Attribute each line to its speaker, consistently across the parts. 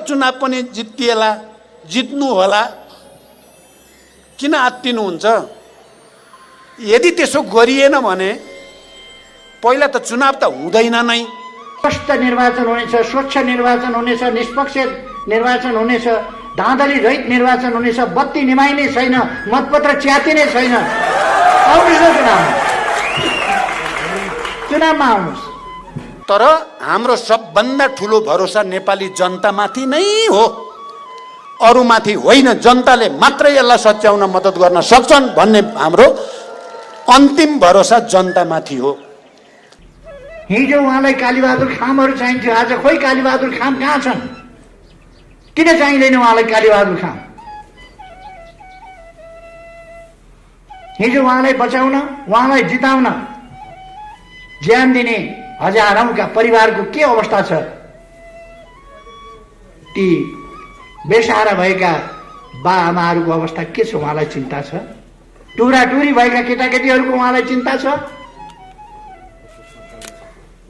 Speaker 1: चुनाव पनि जित्तिएला, जित्नु होला, किन आत्तिनुहुन्छ? यदि त्यसो गरिएन भने पहिला त चुनाव त हुँदैन नै।
Speaker 2: स्पष्ट निर्वाचन हुनेछ, स्वच्छ निर्वाचन हुनेछ, निष्पक्ष निर्वाचन हुनेछ, धाँधली रहित निर्वाचन हुनेछ, बत्ती निभाइने छैन, मतपत्र च्यातिने छैन। आउनुहोस् न चुनावमा आउनुहोस्।
Speaker 1: तर हाम्रो सबभन्दा ठुलो भरोसा नेपाली जनतामाथि नै हो, अरूमाथि होइन। जनताले मात्रै यसलाई सच्याउन मद्दत गर्न सक्छन् भन्ने हाम्रो अन्तिम भरोसा जनतामाथि हो।
Speaker 2: हिजो उहाँलाई कालीबहादुर खामहरू चाहिन्थ्यो, आज खोइ कालीबहादुर खाम कहाँ छन्? किन चाहिँदैन उहाँलाई कालीबहादुर खाम? हिजो उहाँलाई बचाउन, उहाँलाई जिताउन ज्यान दिने हजारौंका परिवारको के अवस्था छ? ती बेसहारा भएका बा आमाहरूको अवस्था के छ? उहाँलाई चिन्ता छ? टुरा टुरी भएका केटाकेटीहरूको उहाँलाई चिन्ता छ?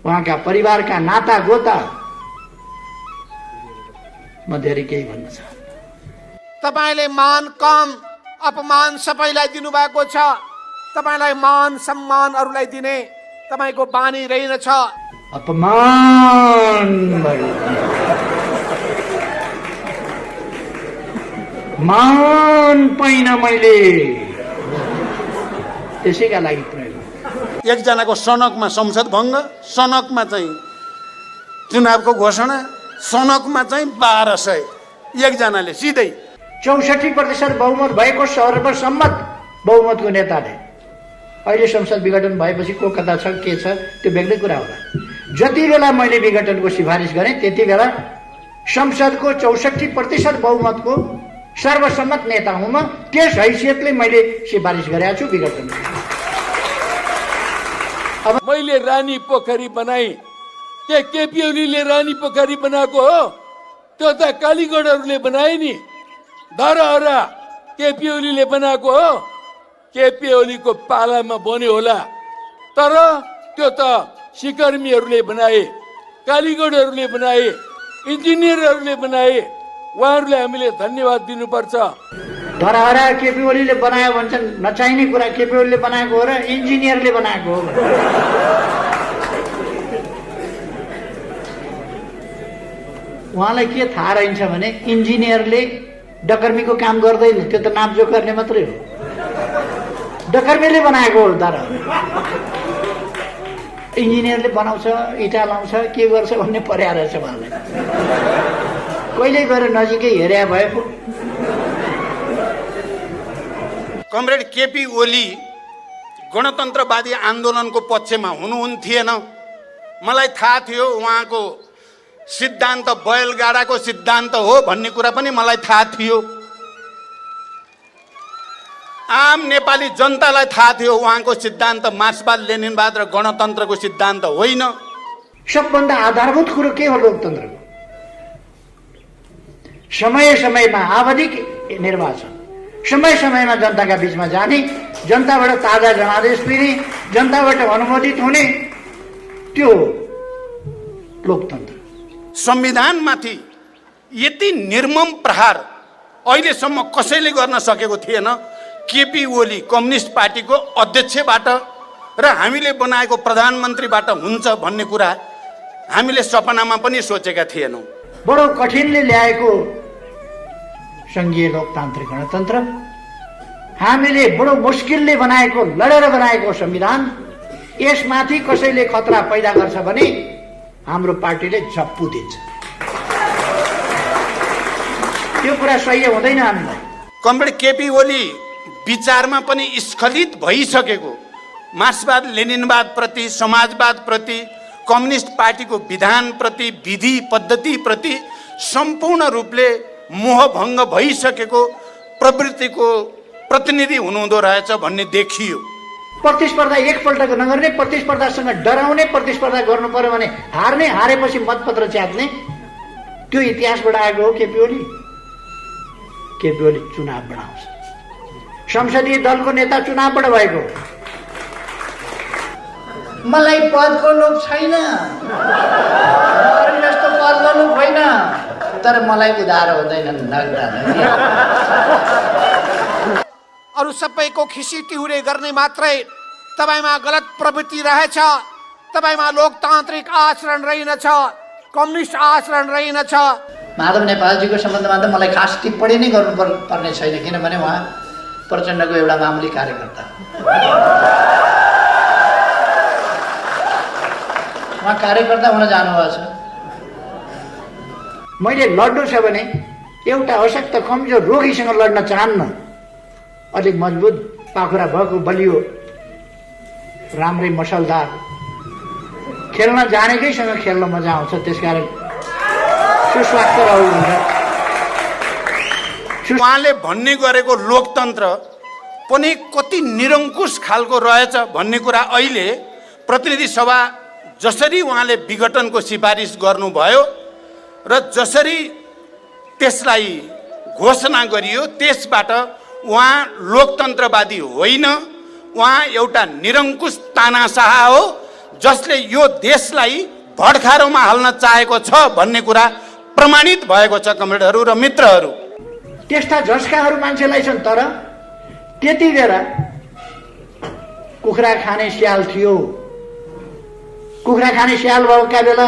Speaker 2: उहाँका परिवारका नाता गोता म धेरै केही भन्न चाहन्छु।
Speaker 3: तपाईले मान कम अपमान सबैलाई दिनुभएको छ। तपाईलाई मान सम्मान अरूलाई दिने तपाईको बानी रहेनछ।
Speaker 2: अपमान मान पाइन मैले, त्यसैका लागि प्रयोग।
Speaker 1: एकजनाको सनकमा संसद भङ्ग, सनकमा चाहिँ चुनावको घोषणा, सनकमा चाहिँ 1200 एकजनाले सिधै
Speaker 2: 64% बहुमत भएको सर्वसम्मत बहुमतको नेताले अहिले संसद विघटन भएपछि को कता छ के छ त्यो बेग्लै कुरा होला। जति बेला मैले विघटनको सिफारिस गरेँ त्यति बेला संसदको 64% बहुमतको सर्वसम्मत नेता हुँ म। त्यस हैसियतले मैले सिफारिस गरेको छु विघटन।
Speaker 4: अब मैले रानी पोखरी बनाई, त्यो केपी ओलीले रानी पोखरी बनाएको हो? त्यो त कालीगढहरूले बनाए नि। धरहरा केपी ओलीले बनाएको हो? केपी ओलीको पालामा बन्यो होला, तर त्यो त सिकर्मीहरूले बनाए, कालीगढहरूले बनाए, इन्जिनियरहरूले बनाए। उहाँहरूलाई हामीले धन्यवाद दिनुपर्छ।
Speaker 2: धरहरा केपी ओलीले बनायो भन्छन्, नचाहिने कुरा केपी ओलीले बनाएको हो र इन्जिनियरले बनाएको हो? उहाँलाई के थाहा रहन्छ भने इन्जिनियरले डकर्मीको काम गर्दैन, त्यो त नापजोख गर्ने मात्रै हो। डकर्मीले बनाएको हो तर इन्जिनियरले बनाउँछ, इँटा लाउँछ, के गर्छ भन्ने पर्या रहेछ उहाँलाई। कहिले गएर नजिकै हेरे भए पो।
Speaker 1: कमरेड केपी ओली गणतन्त्रवादी आन्दोलनको पक्षमा हुनुहुन्थेन। मलाई थाहा थियो उहाँको सिद्धान्त बैलगाडाको सिद्धान्त हो भन्ने कुरा पनि मलाई थाहा थियो। आम नेपाली जनतालाई थाहा थियो उहाँको सिद्धान्त मार्क्सवाद लेनिनवाद र गणतन्त्रको सिद्धान्त होइन।
Speaker 2: सबभन्दा आधारभूत कुरो के हो लोकतन्त्रको? समय समयमा आवधिक निर्वाचन, समय समयमा जनताका बीचमा जाने, जनताबाट ताजा जनादेश लिने, जनताबाट अनुमोदित हुने, त्यो लोकतन्त्र।
Speaker 1: संविधानमाथि यति निर्मम प्रहार अहिलेसम्म कसैले गर्न सकेको थिएन। केपी ओली कम्युनिस्ट पार्टीको अध्यक्षबाट र हामीले बनाएको प्रधानमन्त्रीबाट हुन्छ भन्ने कुरा हामीले सपनामा पनि सोचेका थिएनौँ।
Speaker 2: बडो कठिनले ल्याएको संघीय लोकतान्त्रिक गणतन्त्र, हामीले बडो मुस्किलले बनाएको, लडेर बनाएको संविधान, यसमाथि कसैले खतरा पैदा गर्छ भने हाम्रो पार्टीले झप्पु दिन्छ। त्यो कुरा सही हुँदैन हामीलाई।
Speaker 1: कमरेड केपी ओली विचारमा पनि स्खलित भइसकेको, मार्क्सवाद लेनिनवाद प्रति, समाजवाद प्रति, कम्युनिस्ट पार्टीको विधान प्रति, विधि पद्धति प्रति सम्पूर्ण रूपले मोहभङ्ग भइसकेको प्रवृत्तिको प्रतिनिधि हुनुहुँदो रहेछ भन्ने देखियो।
Speaker 2: प्रतिस्पर्धा एकपल्टको नगर्ने, प्रतिस्पर्धासँग डराउने, प्रतिस्पर्धा गर्नु पर्यो भने हार्ने, हारेपछि मतपत्र च्यात्ने, त्यो इतिहासबाट आएको हो केपी ओली। केपी ओली चुनाव बनाउँछ, संसदीय दलको नेता चुनावबाट भएको। मलाई पदको लोभ छैन, जस्तो पदको लोभ होइन। तर मलाई उधार हुँदैन नगदा
Speaker 3: अरू सबैको खिसी टिहुरे गर्ने मात्रै तपाईमा गलत प्रवृत्ति रहेछ, तपाईमा लोकतान्त्रिक आचरण रहेनछ, कम्युनिस्ट आचरण रहेनछ।
Speaker 2: माधव नेपालजीको सम्बन्धमा त मलाई खास टिप्पणी नै गर्नु पर्ने छैन, किनभने उहाँ प्रचण्डको एउटा मामुली कार्यकर्ता, उहाँ कार्यकर्ता हुन जानुभएको छ। मैले लड्नु छ भने एउटा अशक्त कमजोर रोगीसँग लड्न चाहन्न, अलिक मजबुत पाखुरा भएको बलियो राम्रै मसलदार खेल्न जानेकैसँग खेल्न मजा आउँछ। त्यसकारण सुस्वास्थ्य रहु हुन्छ।
Speaker 1: उहाँले भन्ने गरेको लोकतन्त्र पनि कति निरङ्कुश खालको रहेछ भन्ने कुरा अहिले प्रतिनिधि सभा जसरी उहाँले विघटनको सिफारिस गर्नुभयो र जसरी त्यसलाई घोषणा गरियो, त्यसबाट उहाँ लोकतन्त्रवादी होइन, उहाँ एउटा निरङ्कुश तानाशाह हो जसले यो देशलाई भडखारोमा हाल्न चाहेको छ भन्ने कुरा प्रमाणित भएको छ। कमरेडहरू र मित्रहरू,
Speaker 2: त्यस्ता झस्काहरू मान्छेलाई छन्, तर त्यति बेला कुखुरा खाने स्याल थियो। कुखुरा खाने स्याल भएका बेला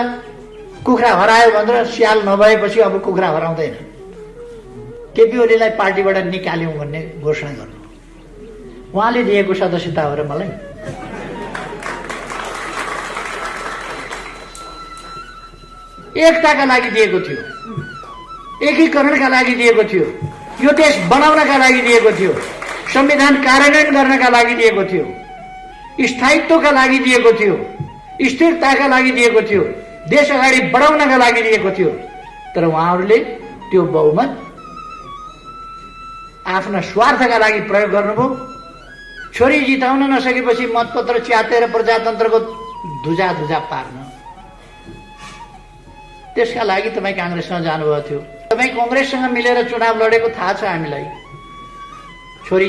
Speaker 2: कुखुरा हरायो भनेर स्याल नभएपछि अब कुखुरा हराउँदैन। केपी ओलीलाई पार्टीबाट निकाल्यौँ भन्ने घोषणा गर्नु उहाँले दिएको सदस्यता हो र मलाई। एकताका लागि दिएको थियो, एकीकरणका लागि दिएको थियो, यो देश बनाउनका लागि दिएको थियो, संविधान कार्यान्वयन गर्नका लागि दिएको थियो, स्थायित्वका लागि दिएको थियो, स्थिरताका लागि दिएको थियो, देश अगाडि बढाउनका लागि दिएको थियो। तर उहाँहरूले त्यो बहुमत आफ्ना स्वार्थका लागि प्रयोग गर्नुभयो। छोरी जिताउन नसकेपछि मतपत्र च्यातेर प्रजातन्त्रको धुजा पार्न, त्यसका लागि तपाईँ काङ्ग्रेसमा जानुभएको थियो। तपाईँ कङ्ग्रेससँग मिलेर चुनाव लडेको थाहा छ हामीलाई। छोरी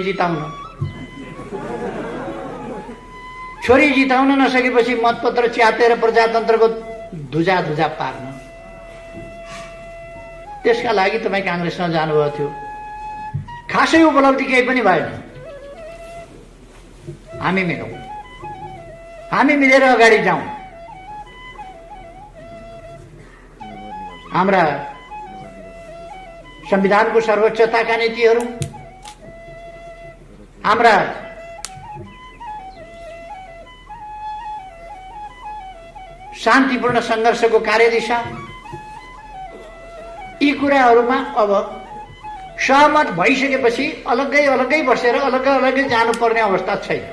Speaker 2: जिताउन नसकेपछि मतपत्र च्यातेर प्रजातन्त्रको धुजा पार्न, त्यसका लागि तपाईँ काङ्ग्रेसमा जानुभएको थियो। खासै उपलब्धि केही पनि भएन। हामी मिलौँ, हामी मिलेर अगाडि जाउँ। हाम्रा संविधानको सर्वोच्चताका नीतिहरू, हाम्रा शान्तिपूर्ण सङ्घर्षको कार्यदिशा, यी कुराहरूमा अब सहमत भइसकेपछि अलग्गै बसेर अलग्गै जानुपर्ने अवस्था छैन।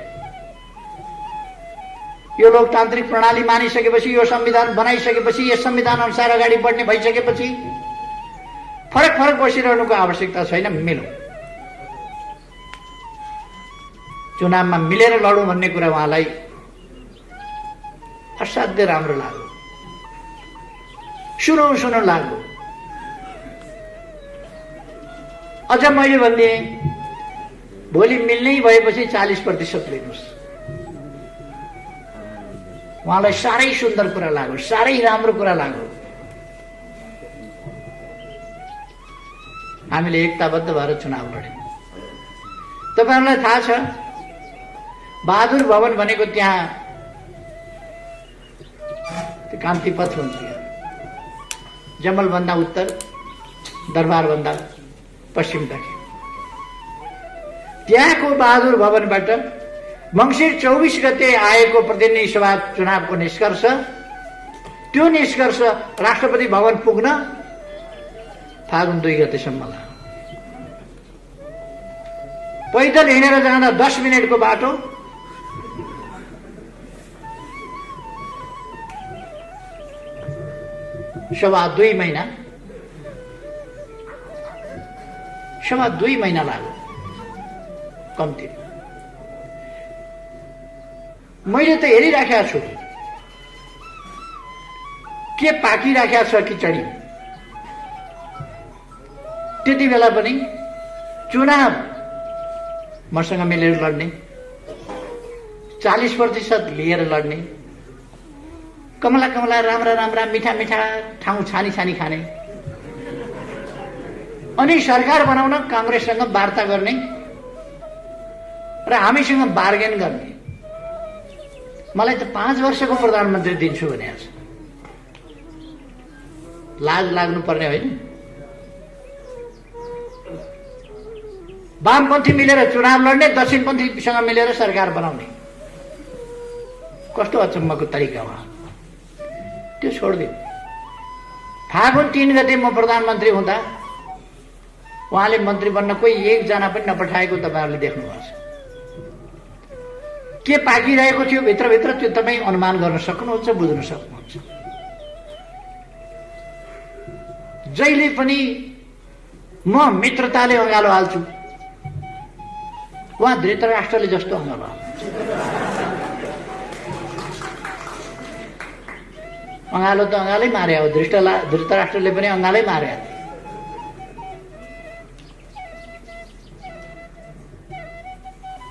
Speaker 2: यो लोकतान्त्रिक प्रणाली मानिसकेपछि, यो संविधान बनाइसकेपछि, यस संविधान अनुसार अगाडि बढ्ने भइसकेपछि फरक बसिरहनुको आवश्यकता छैन। मिलौँ, चुनावमा मिलेर लडौँ भन्ने कुरा उहाँलाई असाध्य राम्रो लाग्यो, सुनौ लाग्यो। अझ मैले भनिदिएँ, भोलि मिल्नै भएपछि 40% लिनुहोस्। उहाँलाई साह्रै सुन्दर कुरा लाग्यो, साह्रै राम्रो कुरा लाग्यो। हामीले एकताबद्ध भएर चुनाव लड्यौँ। तपाईँहरूलाई थाहा छ, बहादुर भवन भनेको त्यहाँ त्यो कान्तिपथ हुन्थ्यो, जमलभन्दा उत्तर, दरबारभन्दा पश्चिमतर्फ। त्यहाँको बहादुर भवनबाट मङ्सिर 24 गते आएको प्रतिनिधि सभा चुनावको निष्कर्ष, त्यो निष्कर्ष राष्ट्रपति भवन पुग्न फागुन 2 गतेसम्म लाग्यो। पैदल हिँडेर जाँदा 10 मिनटको बाटो, सवा 2 महिना लाग्यो कम्ती। मैले त हेरिराखेको छु के पाकिराखेको छ खिचडी। त्यति बेला पनि चुनाव मसँग मिलेर लड्ने, 40% लिएर लड्ने, कमला राम्रा मिठा ठाउँ छानी खाने, अनि सरकार बनाउन काङ्ग्रेससँग वार्ता गर्ने र हामीसँग बार्गेन गर्ने। मलाई त 5 वर्षको प्रधानमन्त्री दिन्छु भनेको छ। लाज लाग्नुपर्ने होइन? वामपन्थी मिलेर चुनाव लड्ने, दक्षिणपन्थीसँग मिलेर सरकार बनाउने, कस्तो अचम्मको तरिका हो। त्यो छोडिदियो। फागुन 3 गते म प्रधानमन्त्री हुँदा उहाँले मन्त्री बन्न कोही एकजना पनि नपठाएको तपाईँहरूले देख्नुभएको छ। के पाकिरहेको थियो भित्रभित्र त्यो तपाईँ अनुमान गर्न सक्नुहुन्छ, बुझ्न सक्नुहुन्छ। जहिले पनि म मित्रताले अँगालो हाल्छु, उहाँ धृतराष्ट्रले जस्तो अँगालो हाल्नुहुन्छ। अँगालो त अँगालै मारे हो, धृतराष्ट्रले पनि अँगालै मारे।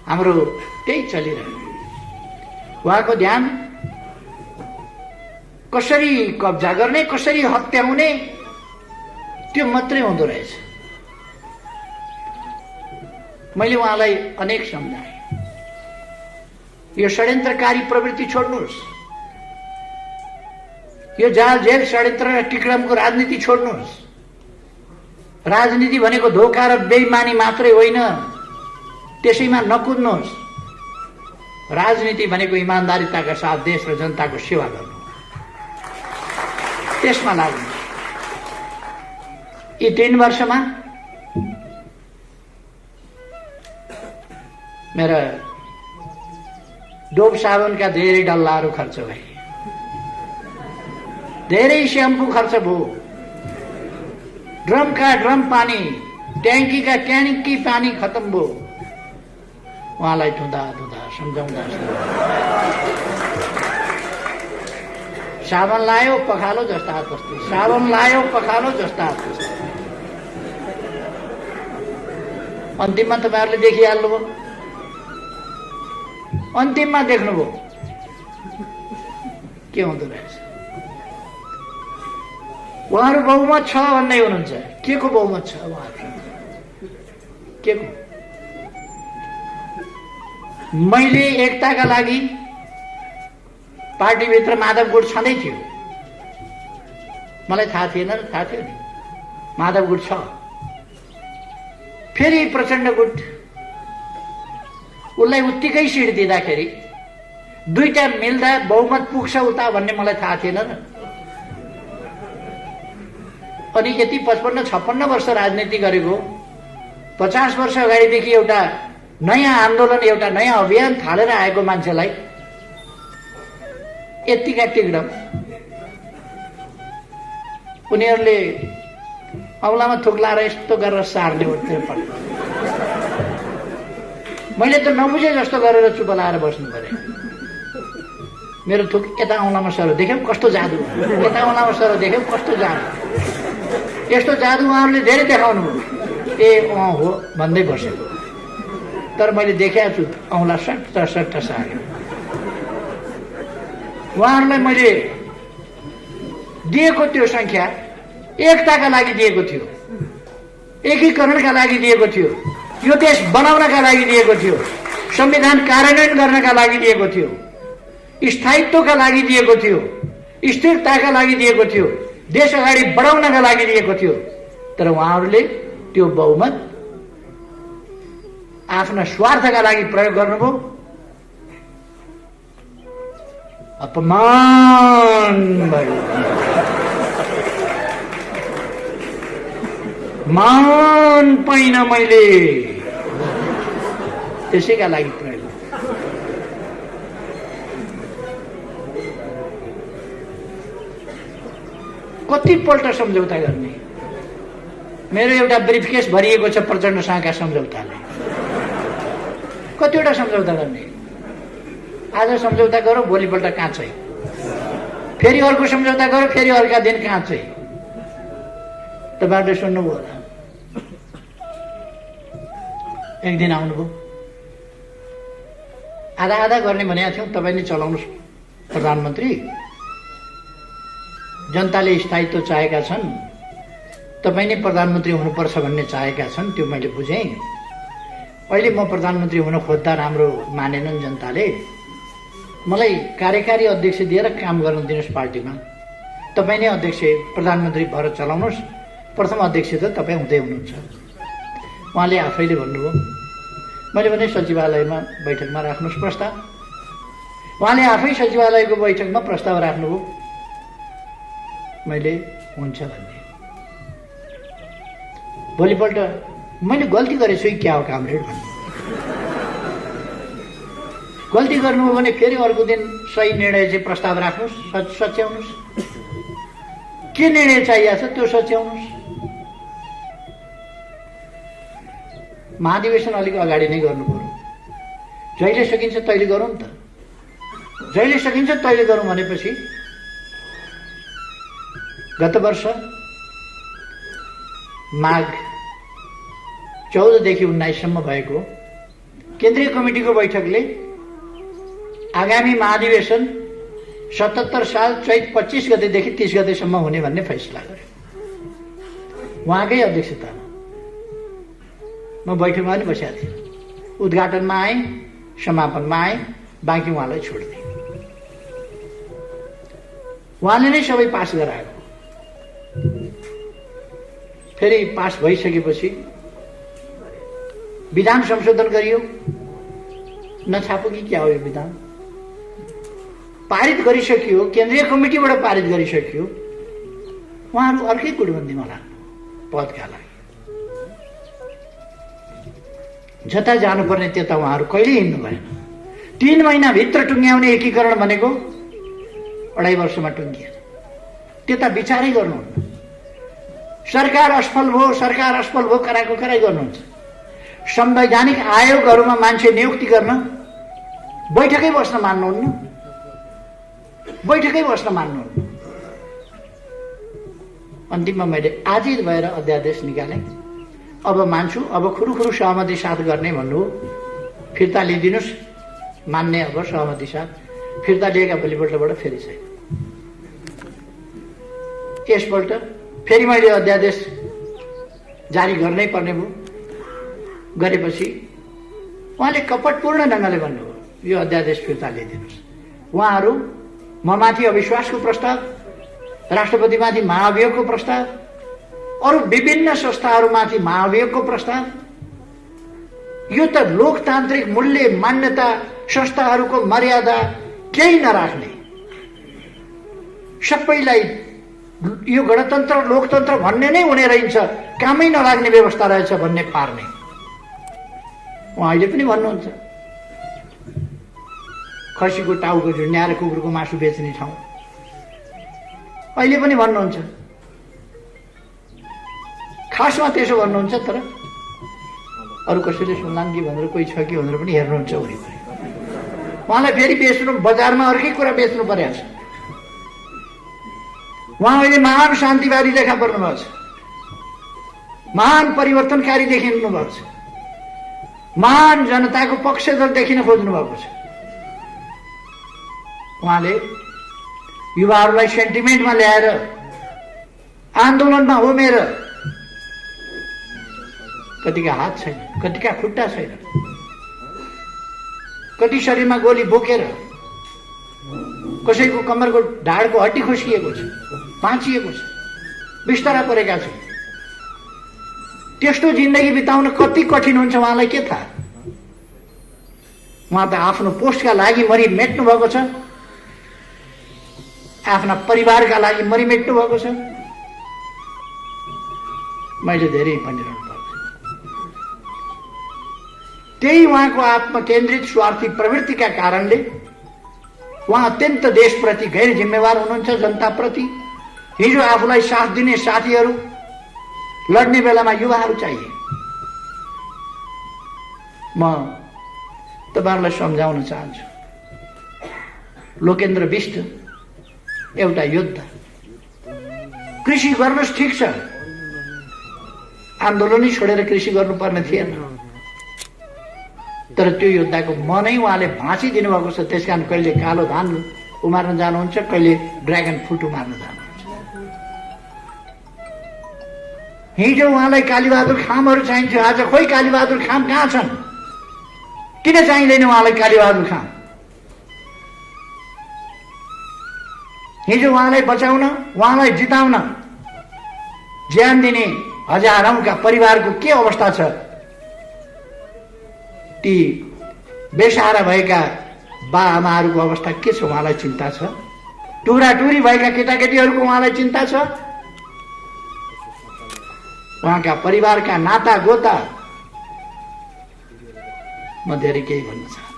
Speaker 2: हाम्रो त्यही चलिरह्यो। उहाँको ध्यान कसरी कब्जा गर्ने, कसरी हत्याउने, त्यो मात्रै हुँदो रहेछ। मैले उहाँलाई अनेक सम्झाएँ, यो षड्यन्त्रकारी प्रवृत्ति छोड्नुहोस्, यो जाल जेल षड्यन्त्र र टिक्रमको राजनीति छोड्नुहोस्। राजनीति भनेको धोका र बेइमानी मात्रै होइन, त्यसैमा नकुद्नुहोस्। राजनीति भनेको इमान्दारिताका साथ देश र जनताको सेवा गर्नु, त्यसमा लाग्नु। यी 3 वर्षमा मेरा डोब साबुनका धेरै डल्लाहरू खर्च भए, धेरै स्याम्पू खर्च भयो, ड्रमका ड्रम पानी, ट्याङ्कीका ट्याङ्की पानी खत्म भयो। उहाँलाई धुँदा धुँदा सम्झाउँदा साबन लायो पखालो जस्ता हात, साबन लायो पखालो जस्ता हात। अन्तिममा तपाईँहरूले देखिहाल्नुभयो, अन्तिममा देख्नुभयो के हुँदो रहेछ। उहाँहरू बहुमत छ भन्दै हुनुहुन्छ। के को बहुमत छ उहाँहरू? के को? मैले एकताका लागि पार्टीभित्र माधव गुट छँदै थियो, मलाई थाहा थिएन र थाहा थियो नि माधव गुट छ। फेरि प्रचण्ड गुट, उसलाई उत्तिकै सिट दिँदाखेरि दुईटा मिल्दा बहुमत पुग्छ उता भन्ने मलाई थाहा थिएन र। अनि यति 55-56 वर्ष राजनीति गरेको, 50 वर्ष अगाडिदेखि एउटा नयाँ आन्दोलन, एउटा नयाँ अभियान थालेर आएको मान्छेलाई यतिका टिग्डम, उनीहरूले औलामा थुक्लाएर यस्तो गरेर सार्ने उठ्ने पर्छ। मैले त नबुझे जस्तो गरेर चुप लाएर बस्नु पर्यो। मेरो थुक यता औलामा सर देख्यौँ कस्तो जादु, यता औलामा सर देख्यौँ कस्तो जादु। यस्तो जादु उहाँहरूले धेरै देखाउनु ए अँ हो भन्दै बसेको, तर मैले देखेको छु औँला सट्ट सार्यो। उहाँहरूलाई मैले दिएको त्यो संख्या एकताका लागि दिएको थियो, एकीकरणका लागि दिएको थियो, यो देश बनाउनका लागि दिएको थियो, संविधान कार्यान्वयन गर्नका लागि दिएको थियो, स्थायित्वका लागि दिएको थियो, स्थिरताका लागि दिएको थियो, देश अगाडि बढाउनका लागि दिएको थियो। तर उहाँहरूले त्यो बहुमत आफ्ना स्वार्थका लागि प्रयोग गर्नुभयो। अपमान भयो, मान पाइन मैले, त्यसैका लागि प्रयोग। कतिपल्ट सम्झौता गर्ने? मेरो एउटा ब्रिफकेस भरिएको छ प्रचण्डसँगका सम्झौताले। कतिवटा सम्झौता गर्ने? आज सम्झौता गरौँ, भोलिपल्ट काँचै, फेरि अर्को सम्झौता गरौँ, फेरि अर्का दिन काँचै। तपाईँहरूले सुन्नुभयो होला, एक दिन आउनुभयो, आधा आधा गर्ने भनेका थियौँ, तपाईँ नै चलाउनुहोस् प्रधानमन्त्री, जनताले स्थायित्व चाहेका छन्, तपाईँ नै प्रधानमन्त्री हुनुपर्छ भन्ने चाहेका छन्, त्यो मैले बुझेँ। अहिले म प्रधानमन्त्री हुन खोज्दा राम्रो मानेनन् जनताले। मलाई कार्यकारी अध्यक्ष दिएर काम गर्न दिनुहोस् पार्टीमा। तपाईँ नै अध्यक्ष प्रधानमन्त्री भएर चलाउनुहोस्। प्रथम अध्यक्ष त तपाईँ हुँदै हुनुहुन्छ। उहाँले आफैले भन्नुभयो। मैले भने सचिवालयमा बैठकमा राख्नुहोस् प्रस्ताव। उहाँले आफै सचिवालयको बैठकमा प्रस्ताव राख्नुभयो। मैले हुन्छ भन्ने। भोलिपल्ट मैले गल्ती गरेछु क्या हो कामरेड भन्नु। गल्ती गर्नुभयो भने फेरि अर्को दिन सही निर्णय चाहिँ प्रस्ताव राख्नुहोस्, सच्याउनुहोस्। के निर्णय चाहिएको छ त्यो सच्याउनुहोस्। महाधिवेशन अलिक अगाडि नै गर्नु पर्यो। जहिले सकिन्छ तैले गरौँ नि त। जहिले सकिन्छ तैले गरौँ भनेपछि गत वर्ष माघ 14 देखि 19 सम्म भएको केन्द्रीय कमिटीको बैठकले आगामी महाधिवेशन 77 साल चैत 25 गतेदेखि 30 गतेसम्म हुने भन्ने फैसला गर्यो। उहाँकै अध्यक्षतामा म बैठकमा पनि बसेको थिएँ। उद्घाटनमा आएँ, समापनमा आएँ, बाँकी उहाँलाई छोडिदिएँ। उहाँले नै सबै पास गराएको। फेरि पास भइसकेपछि विधान संशोधन गरियो। नछापो कि क्या हो यो विधान? पारित गरिसकियो, केन्द्रीय कमिटीबाट पारित गरिसकियो। उहाँहरू अर्कै गुटबन्दीमा लाग्नु पदका लागि। जता जानुपर्ने त्यता उहाँहरू कहिल्यै हिँड्नु भएन। 3 महिनाभित्र टुङ्ग्याउने एकीकरण भनेको 2.5 वर्षमा टुङ्गिएन। त्यता विचारै गर्नुहुन्न। सरकार असफल भयो कराएको कराई गर्नुहुन्छ। संवैधानिक आयोगहरूमा मान्छे नियुक्ति गर्न बैठकै बस्न मान्नुहुन्न। अन्तिममा मैले आजिर भएर अध्यादेश निकालेँ। अब मान्छु, अब खुरुखुरु सहमति साथ गर्ने भन्नु फिर्ता लिइदिनुहोस्। मान्ने अब सहमति साथ फिर्ता लिएका भोलिपल्टबाट फेरि छैन। यसपल्ट फेरि मैले अध्यादेश जारी गर्नै पर्ने भयो। गरेपछि उहाँले कपटपूर्ण ढङ्गले भन्नुभयो यो अध्यादेश फिर्ता लिइदिनुहोस्। उहाँहरू ममाथि अविश्वासको प्रस्ताव, राष्ट्रपतिमाथि महाभियोगको प्रस्ताव, अरू विभिन्न संस्थाहरूमाथि महाभियोगको प्रस्ताव, यो त लोकतान्त्रिक मूल्य मान्यता संस्थाहरूको मर्यादा केही नराख्ने, सबैलाई यो गणतन्त्र लोकतन्त्र भन्ने नै हुने रहन्छ, कामै नलाग्ने व्यवस्था रहेछ भन्ने पार्ने उहाँ अहिले पनि भन्नुहुन्छ। खसीको टाउको झुन्ड्याएर कुकुरको मासु बेच्ने ठाउँ अहिले पनि भन्नुहुन्छ। खासमा त्यसो भन्नुहुन्छ, तर अरू कसैले सुन्लान् कि भनेर कोही छ कि भनेर पनि हेर्नुहुन्छ वरिपरि। उहाँलाई फेरि बेच्नु, बजारमा अर्कै कुरा बेच्नु परेको छ। उहाँ अहिले महान शान्तिवादी देखा पर्नु भएको छ, महान परिवर्तनकारी देखिनु भएको छ, महान जनताको पक्षधर देखिन खोज्नु भएको छ। उहाँले युवाहरूलाई सेन्टिमेन्टमा ल्याएर आन्दोलनमा होमेर कतिका हात छैन, कतिका खुट्टा छैन, कति शरीरमा गोली बोकेर कसैको कमरको ढाडको हड्डी खुस्किएको छ, भाँचिएको छ, बिस्तारा परेका छन्। त्यस्तो जिन्दगी बिताउन कति कठिन हुन्छ उहाँलाई के थाहा। उहाँ त आफ्नो पोस्टका लागि मरिमेट्नु भएको छ, आफ्ना परिवारका लागि मरिमेट्नु भएको छ। मैले धेरै भनिरहनु पर्छ। त्यही उहाँको आत्मकेन्द्रित स्वार्थी प्रवृत्तिका कारणले उहाँ अत्यन्त देशप्रति गैर जिम्मेवार हुनुहुन्छ, जनताप्रति। हिजो आफूलाई साथ दिने साथीहरू, लड्ने बेलामा युवाहरू चाहिए। म तपाईहरुलाई सम्झाउन चाहन्छु, लोकेन्द्र बिष्ट एउटा योद्धा। कृषि गर्नुस् ठिक छ, आन्दोलनै छोडेर कृषि गर्नुपर्ने थिएन, तर त्यो योद्धाको मनै उहाँले भाँचिदिनु भएको छ। त्यसकारण कहिले कालो धान उमार्न जानुहुन्छ, कहिले ड्रागन फ्रुट उमार्न जानुहुन्छ। हिजो उहाँलाई कालीबहादुर खामहरू चाहिन्थ्यो, आज खोइ कालीबहादुर खाम कहाँ छन्? किन चाहिँदैन उहाँलाई कालीबहादुर खाम? हिजो उहाँलाई बचाउन, उहाँलाई जिताउन ज्यान दिने हजारौंका परिवारको के अवस्था छ? ती बेसहारा भएका बाआमाहरूको अवस्था के छ? उहाँलाई चिन्ता छ? टुक्राटुरी भएका केटाकेटीहरूको उहाँलाई चिन्ता छ? उहाँका परिवारका नाता गोता म धेरै केही भन्न चाहन्छु।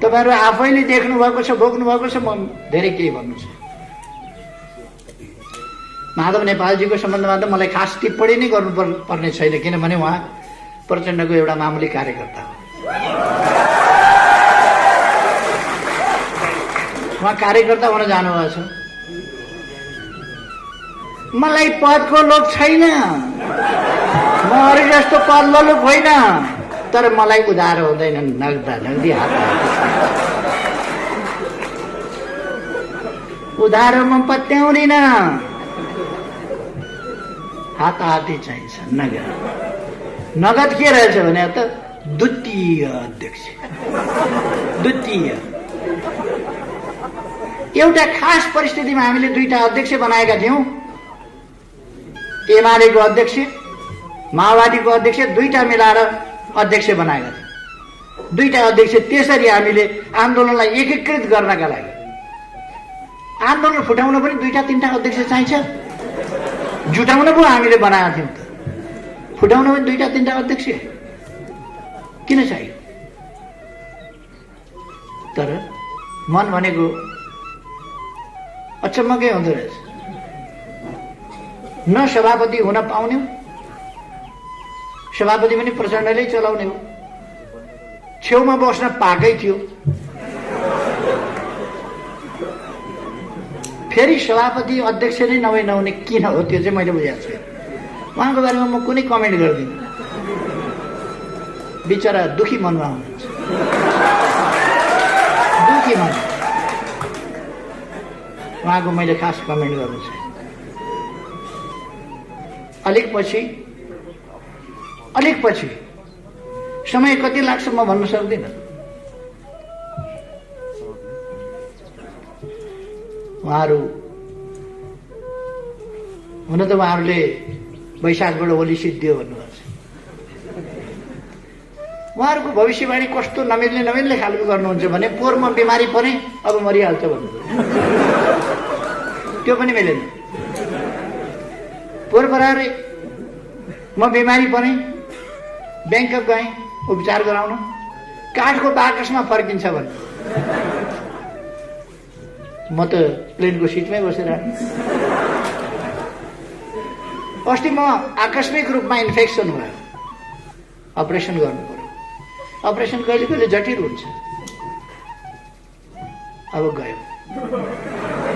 Speaker 2: तपाईहरु आफैले देख्नु भएको छ, भोग्नु भएको छ, म धेरै केही भन्नु छ। माधव नेपालजीको सम्बन्धमा त मलाई खास टिप्पणी नै गर्नु पर्ने छैन, किनभने उहाँ प्रचण्डको एउटा मामुली कार्यकर्ता हो। उहाँ कार्यकर्ता हुन जानुभएको छ। मलाई पदको लोभ छैन, म अरू जस्तो पद लोभ होइन, तर मलाई उधारो हुँदैन, नगदी हात उधारो म पत्याउँदिन, हाताहाती चाहिन्छ नगद। नगद के रहेछ भने त द्वितीय अध्यक्ष, द्वितीय एउटा खास परिस्थितिमा हामीले दुईटा अध्यक्ष बनाएका थियौं। एमालेको अध्यक्ष, माओवादीको अध्यक्ष, दुईटा मिलाएर अध्यक्ष बनाएका थियौं। दुईटा अध्यक्ष त्यसरी हामीले आन्दोलनलाई एकीकृत गर्नका लागि, आन्दोलन फुटाउन पनि दुईटा तीनटा अध्यक्ष चाहिन्छ। जुटाउन पो हामीले बनाएका थियौं त, फुटाउन पनि दुईटा तीनटा अध्यक्ष किन चाहियो? तर मन भनेको अचम्मकै हुँदो रहेछ। न सभापति हुन पाउने हो, सभापति पनि प्रचण्डले चलाउने हो। छेउमा बस्न पाएकै थियो, फेरि सभापति अध्यक्ष नै नहुने किन हो त्यो चाहिँ मैले बुझेको छैन। उहाँको बारेमा म कुनै कमेन्ट गर्दिनँ, बिचरा दुखी मनमा हुनुहुन्छ, दुखी मन। उहाँको मैले खास कमेन्ट गर्नु छैन। अलिक पछि समय कति लाग्छ म भन्न सक्दिनँ। उहाँहरू हुन त उहाँहरूले वैशाखबाट होली सिद्धियो भन्नुभएको छ। उहाँहरूको भविष्यवाणी कस्तो नमिल्ने खालको गर्नुहुन्छ भने पोहोर म बिमारी परेँ अब मरिहाल्छ भन्नु, त्यो पनि मिलेन। पोहोर बराबरै म बिमारी परेँ, ब्याङ्कक गएँ उपचार गराउन, काठको बाकसमा फर्किन्छ भन्नु। म त प्लेनको सिटमै बसेर अस्ति म आकस्मिक रूपमा इन्फेक्सन भयो, अपरेसन गर्नु पर्यो। अपरेसन कहिले कहिले जटिल हुन्छ। अब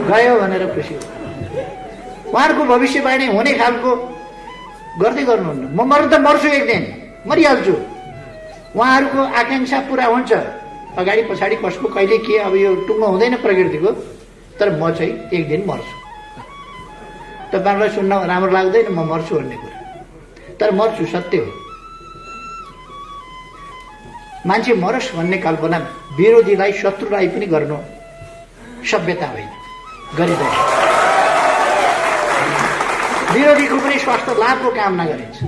Speaker 2: गयो भनेर खुसी हो। उहाँहरूको भविष्यवाणी हुने खालको गर्दै गर्नुहुन्न। म मर्नु त मर्छु, एक दिन मरिहाल्छु। उहाँहरूको आकांक्षा पुरा हुन्छ, अगाडि पछाडि कसको कहिले के, अब यो टुङ्गो हुँदैन प्रकृतिको, तर म चाहिँ एक दिन मर्छु। तपाईँहरूलाई सुन्न राम्रो लाग्दैन म मर्छु भन्ने कुरा, तर मर्छु, सत्य हो। मान्छे मरोस् भन्ने कल्पना विरोधीलाई, शत्रुलाई पनि गर्नु सभ्यता होइन, गरिँदैन। विरोधीको पनि स्वास्थ्य लाभको कामना गरिन्छ।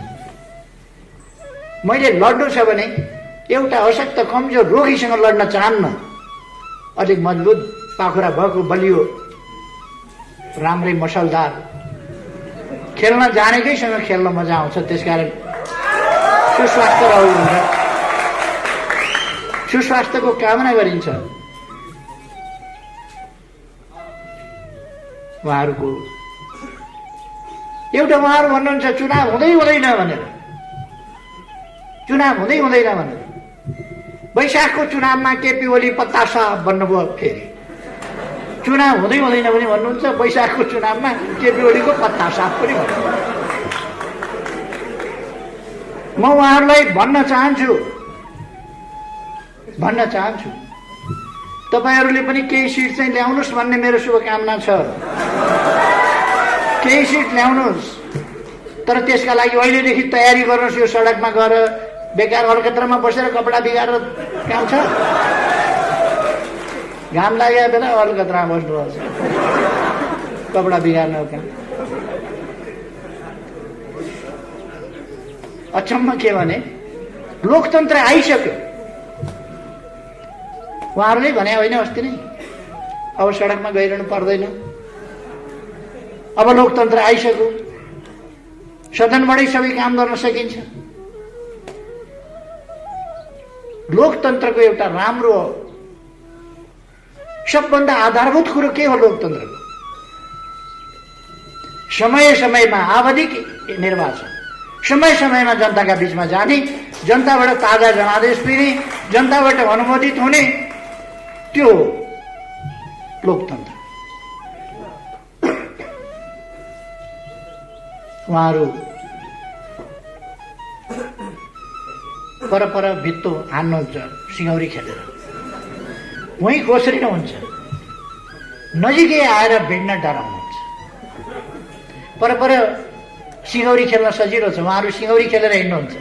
Speaker 2: मैले लड्नु छ भने एउटा अशक्त कमजोर रोगीसँग लड्न चाहन्न, अलिक मजबुत पाखुरा भएको बलियो राम्रै मसलदार खेल्न जानेकैसँग खेल्न मजा आउँछ। त्यसकारण सुस्वास्थ्य रहु भनेर सुस्वास्थ्यको कामना गरिन्छ। उहाँहरू भन्नुहुन्छ चुनाव हुँदै हुँदैन भनेर, चुनाव हुँदै हुँदैन भनेर। वैशाखको चुनावमा केपी ओली पत्तासा बन्नुभयो, फेरि चुनाव हुँदै हुँदैन पनि भन्नुहुन्छ, वैशाखको चुनावमा केपी ओलीको पत्ता साफ पनि भन्नुहुन्छ। म उहाँहरूलाई भन्न चाहन्छु तपाईहरूले पनि केही सिट चाहिँ ल्याउनुहोस् भन्ने मेरो शुभकामना छ। केही सिट ल्याउनुहोस्, तर त्यसका लागि अहिलेदेखि तयारी गर्नुहोस्। यो सडकमा गएर बेकार अलकत्रामा बसेर कपडा बिगारेर काम छ। घाम लागेको बेला अलकत्रामा बस्नुपर्छ, कपडा बिगार्नु काम। अचम्म के भने लोकतन्त्र आइसक्यो। उहाँहरूले भने होइन अस्ति नै, अब सडकमा गइरहनु पर्दैन, अब लोकतन्त्र आइसक्यो, सदनबाटै सबै काम गर्न सकिन्छ। लोकतन्त्रको एउटा राम्रो सबभन्दा आधारभूत कुरो के हो लोकतन्त्रको? समय समयमा आवधिक निर्वाचन, समय समयमा जनताका बीचमा जाने, जनताबाट ताजा जनादेश दिने, जनताबाट अनुमोदित हुने, त्यो लोकतन्त्र। उहाँहरू पर भित्तो हान्नुहुन्छ सिंहौरी खेलेर, वहीँ कोसरिनु हुन्छ, नजिकै आएर भिड्न डराउनुहुन्छ। पर सिंहौरी खेल्न सजिलो छ, उहाँहरू सिंहौरी खेलेर हिँड्नुहुन्छ।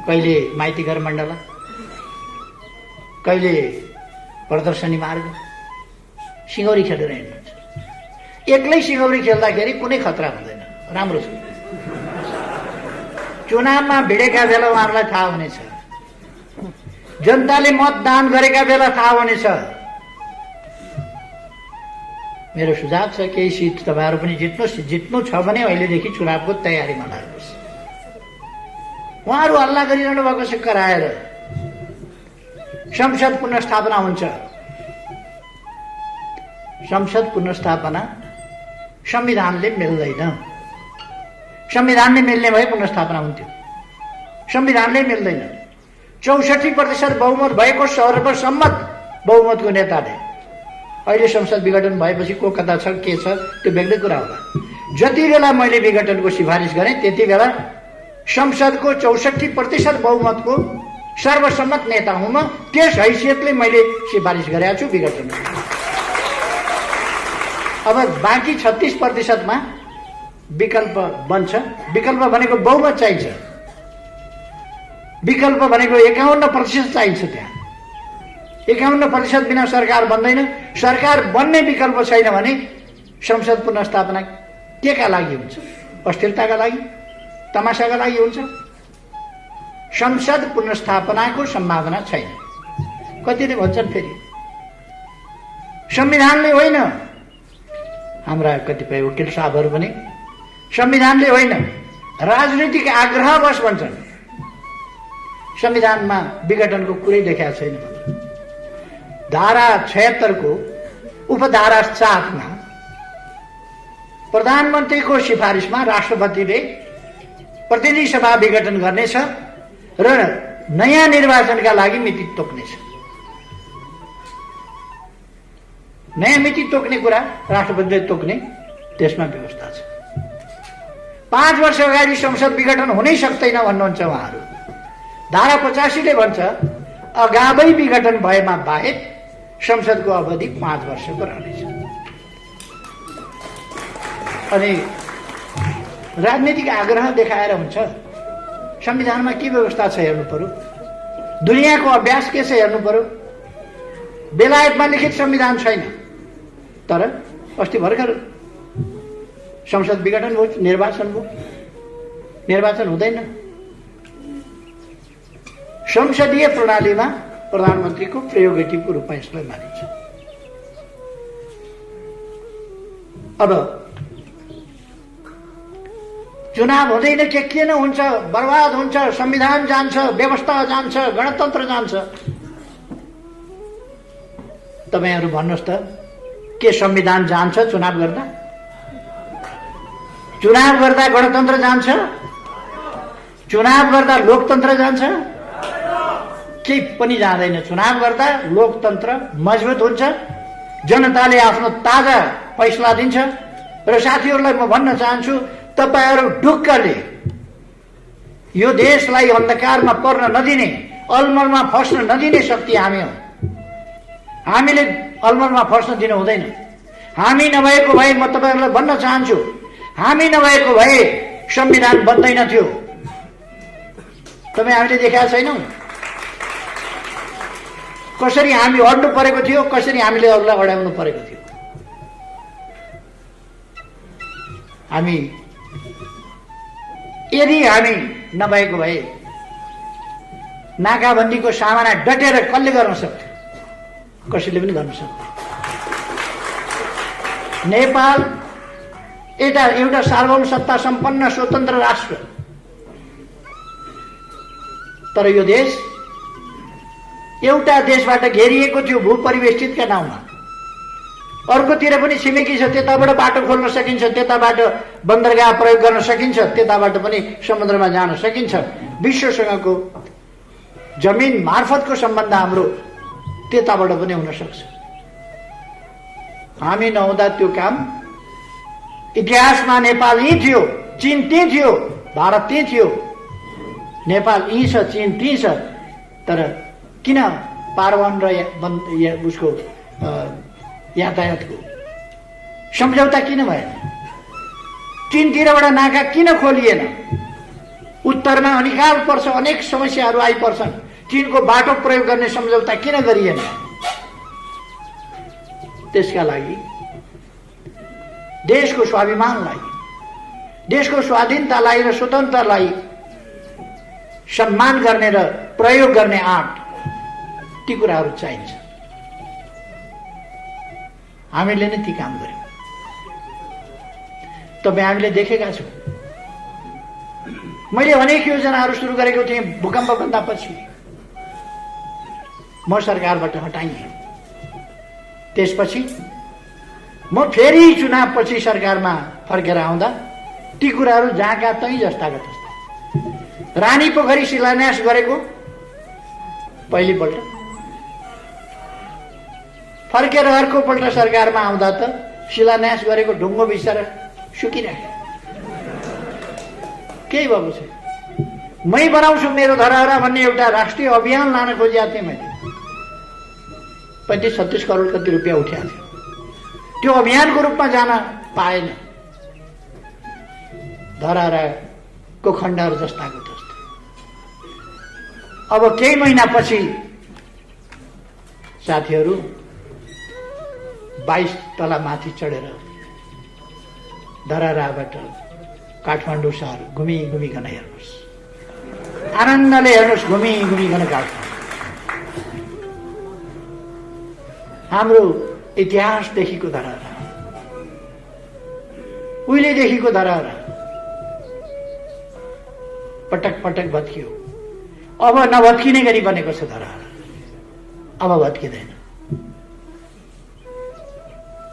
Speaker 2: कहिले माइती घर मण्डला, कहिले प्रदर्शनी मार्ग, सिंहौरी खेलेर हिँड्नुहुन्छ। एक्लै सिंहौरी खेल्दाखेरि कुनै खतरा हुँदैन, राम्रो छ। चुनावमा भिडेका बेला उहाँहरूलाई थाहा हुनेछ, जनताले मतदान गरेका बेला थाहा हुनेछ। मेरो सुझाव छ केही सिट तपाईँहरू पनि जित्नुहोस्। जित्नु छ भने अहिलेदेखि चुनावको तयारीमा लाग्नुहोस्। उहाँहरू हल्ला गरिरहनु भएको छ कराएर। संसद पुनर्स्थापना हुन्छ। संसद पुनर्स्थापना संविधानले मिल्दैन। संविधानले मिल्ने भए पुनर्स्थापना हुन्थ्यो, संविधानले मिल्दैन। 64% बहुमत भएको सर्वसम्मत बहुमतको नेताले अहिले संसद विघटन भएपछि को कता छ के छ त्यो बेग्लै कुरा होला। जति बेला मैले विघटनको सिफारिस गरेँ त्यति बेला संसदको 64% बहुमतको सर्वसम्मत नेता हुँ म। त्यस हैसियतले मैले सिफारिस गरेको छु विघटन। अब बाँकी 36%मा विकल्प बन्छ। विकल्प भनेको बहुमत चाहिन्छ। विकल्प भनेको 51% चाहिन्छ। त्यहाँ 51% बिना सरकार बन्दैन। सरकार बन्ने विकल्प छैन भने संसद पुनर्स्थापना के का लागि हुन्छ? अस्थिरताका लागि, तमासाका लागि हुन्छ? संसद पुनर्स्थापनाको सम्भावना छैन। कतिले भन्छन् फेरि संविधानले होइन, हाम्रा कतिपय वकिल साहबहरू पनि संविधानले होइन राजनीतिक आग्रहवश भन्छन्। संविधानमा विघटनको कुरै देखाएको छैन। धारा 76 को उपधारा 7 मा प्रधानमन्त्रीको सिफारिसमा राष्ट्रपतिले प्रतिनिधि सभा विघटन गर्नेछ र नयाँ निर्वाचनका लागि मिति तोक्नेछ। नयाँ मिति तोक्ने कुरा राष्ट्रपतिले तोक्ने त्यसमा व्यवस्था छ। 5 वर्ष अगाडि संसद विघटन हुनै सक्दैन भन्नुहुन्छ उहाँहरू। धारा 85 ले भन्छ अगावै विघटन भएमा बाहेक संसदको अवधि 5 वर्षको रहनेछ। अनि राजनीतिक आग्रह देखाएर हुन्छ? संविधानमा के व्यवस्था छ हेर्नु पर्यो। दुनियाँको अभ्यास के छ हेर्नु पर्यो। बेलायतमा लिखित संविधान छैन, तर अस्ति भर्खर संसद विघटन भयो, निर्वाचन भयो। निर्वाचन हुँदैन। संसदीय प्रणालीमा प्रधानमन्त्रीको प्रेरोगेटिभको रूपमा यसलाई मानिन्छ। अब चुनाव हुँदैन के किन हुन्छ? बर्बाद हुन्छ, संविधान जान्छ, व्यवस्था जान्छ, गणतन्त्र जान्छ। तपाईहरु भन्नुहोस् त के संविधान जान्छ चुनाव गर्दा? चुनाव गर्दा गणतन्त्र जान्छ? चुनाव गर्दा लोकतन्त्र जान्छ? केही पनि जाँदैन। चुनाव गर्दा लोकतन्त्र मजबुत हुन्छ, जनताले आफ्नो ताजा फैसला दिन्छ। र साथीहरूलाई म भन्न चाहन्छु, तपाईहरु ढुक्कले यो देशलाई अन्धकारमा पर्न नदिने, अलमलमा फस्न नदिने शक्ति हामी हौ। हामीले अलमलमा फस्न दिनु हुँदैन। हामी नभएको भए म तपाईहरुलाई भन्न चाहन्छु, हामी नभएको भए संविधान बन्दैन थियो। तपाईँ हामीले देखेका छैनौँ कसरी हामी अड्नु परेको थियो, कसरी हामीले अरूलाई अडाउनु परेको थियो। हामी यदि हामी नभएको भए नाकाबन्दीको सामना डटेर कसले गर्न सक्थ्यो? कसैले पनि गर्न सक्थ्यो। नेपाल एउटा सार्वभौम सत्ता सम्पन्न स्वतन्त्र राष्ट्र, तर यो देश एउटा देशबाट घेरिएको थियो भूपरिवेष्टितका नाउँमा। अर्कोतिर पनि छिमेकी छ, त्यताबाट बाटो खोल्न सकिन्छ, त्यताबाट बन्दरगाह प्रयोग गर्न सकिन्छ, त्यताबाट पनि समुद्रमा जान सकिन्छ। विश्वसँगको जमिन मार्फतको सम्बन्ध हाम्रो त्यताबाट पनि हुन सक्छ। हामी नहुँदा त्यो काम इतिहासमा नेपाल यहीँ थियो, चीन त्यहीँ थियो, भारत त्यहीँ थियो। नेपाल यहीँ छ, चीन त्यहीँ छ, तर किन पारवन र उसको यातायातको सम्झौता किन भएन? चीनतिरबाट नाका किन खोलिएन? उत्तरमा अनिकाल पर्छ, अनेक समस्याहरू आइपर्छन्, चीनको बाटो प्रयोग गर्ने सम्झौता किन गरिएन? त्यसका लागि देशको स्वाभिमानलाई, देशको स्वाधीनतालाई र स्वतन्त्रतालाई सम्मान गर्ने र प्रयोग गर्ने आँट, ती कुराहरू चाहिन्छ। हामीले नै ती काम गर्यौँ। तपाईँ हामीले देखेका छौँ। मैले अनेक योजनाहरू सुरु गरेको थिएँ भूकम्पभन्दा पछि, म सरकारबाट हटाइएँ। त्यसपछि म फेरि चुनावपछि सरकारमा फर्केर आउँदा ती कुराहरू जहाँका तै जस्ताका तस्ता। रानी पोखरी शिलान्यास गरेको पहिलोपल्ट, फर्केर अर्कोपल्ट सरकारमा आउँदा त शिलान्यास गरेको ढुङ्गो बिस्तार सुकिराख्यो, केही भएको छैन। मै बनाउँछु मेरो धरहरा भन्ने एउटा राष्ट्रिय अभियान लान खोजेको थिएँ मैले। 35-36 करोड कति रुपियाँ उठ्याएको थियो। त्यो अभियानको रूपमा जान पाएन। धरहराको खण्डहरू जस्ताको जस्तो। अब केही महिनापछि साथीहरू 22 तला माथि चढेर धरहराबाट काठमाडौँ सहर घुमिघुमिकन हेर्नुहोस्, आनन्दले हेर्नुहोस्, घुमिघुमिकन काठमाडौँ। हाम्रो इतिहासदेखिको धरहरा, उहिलेदेखिको धरहरा पटक पटक भत्कियो। अब नभत्किने गरी बनेको छ धरहरा, अब भत्किँदैन।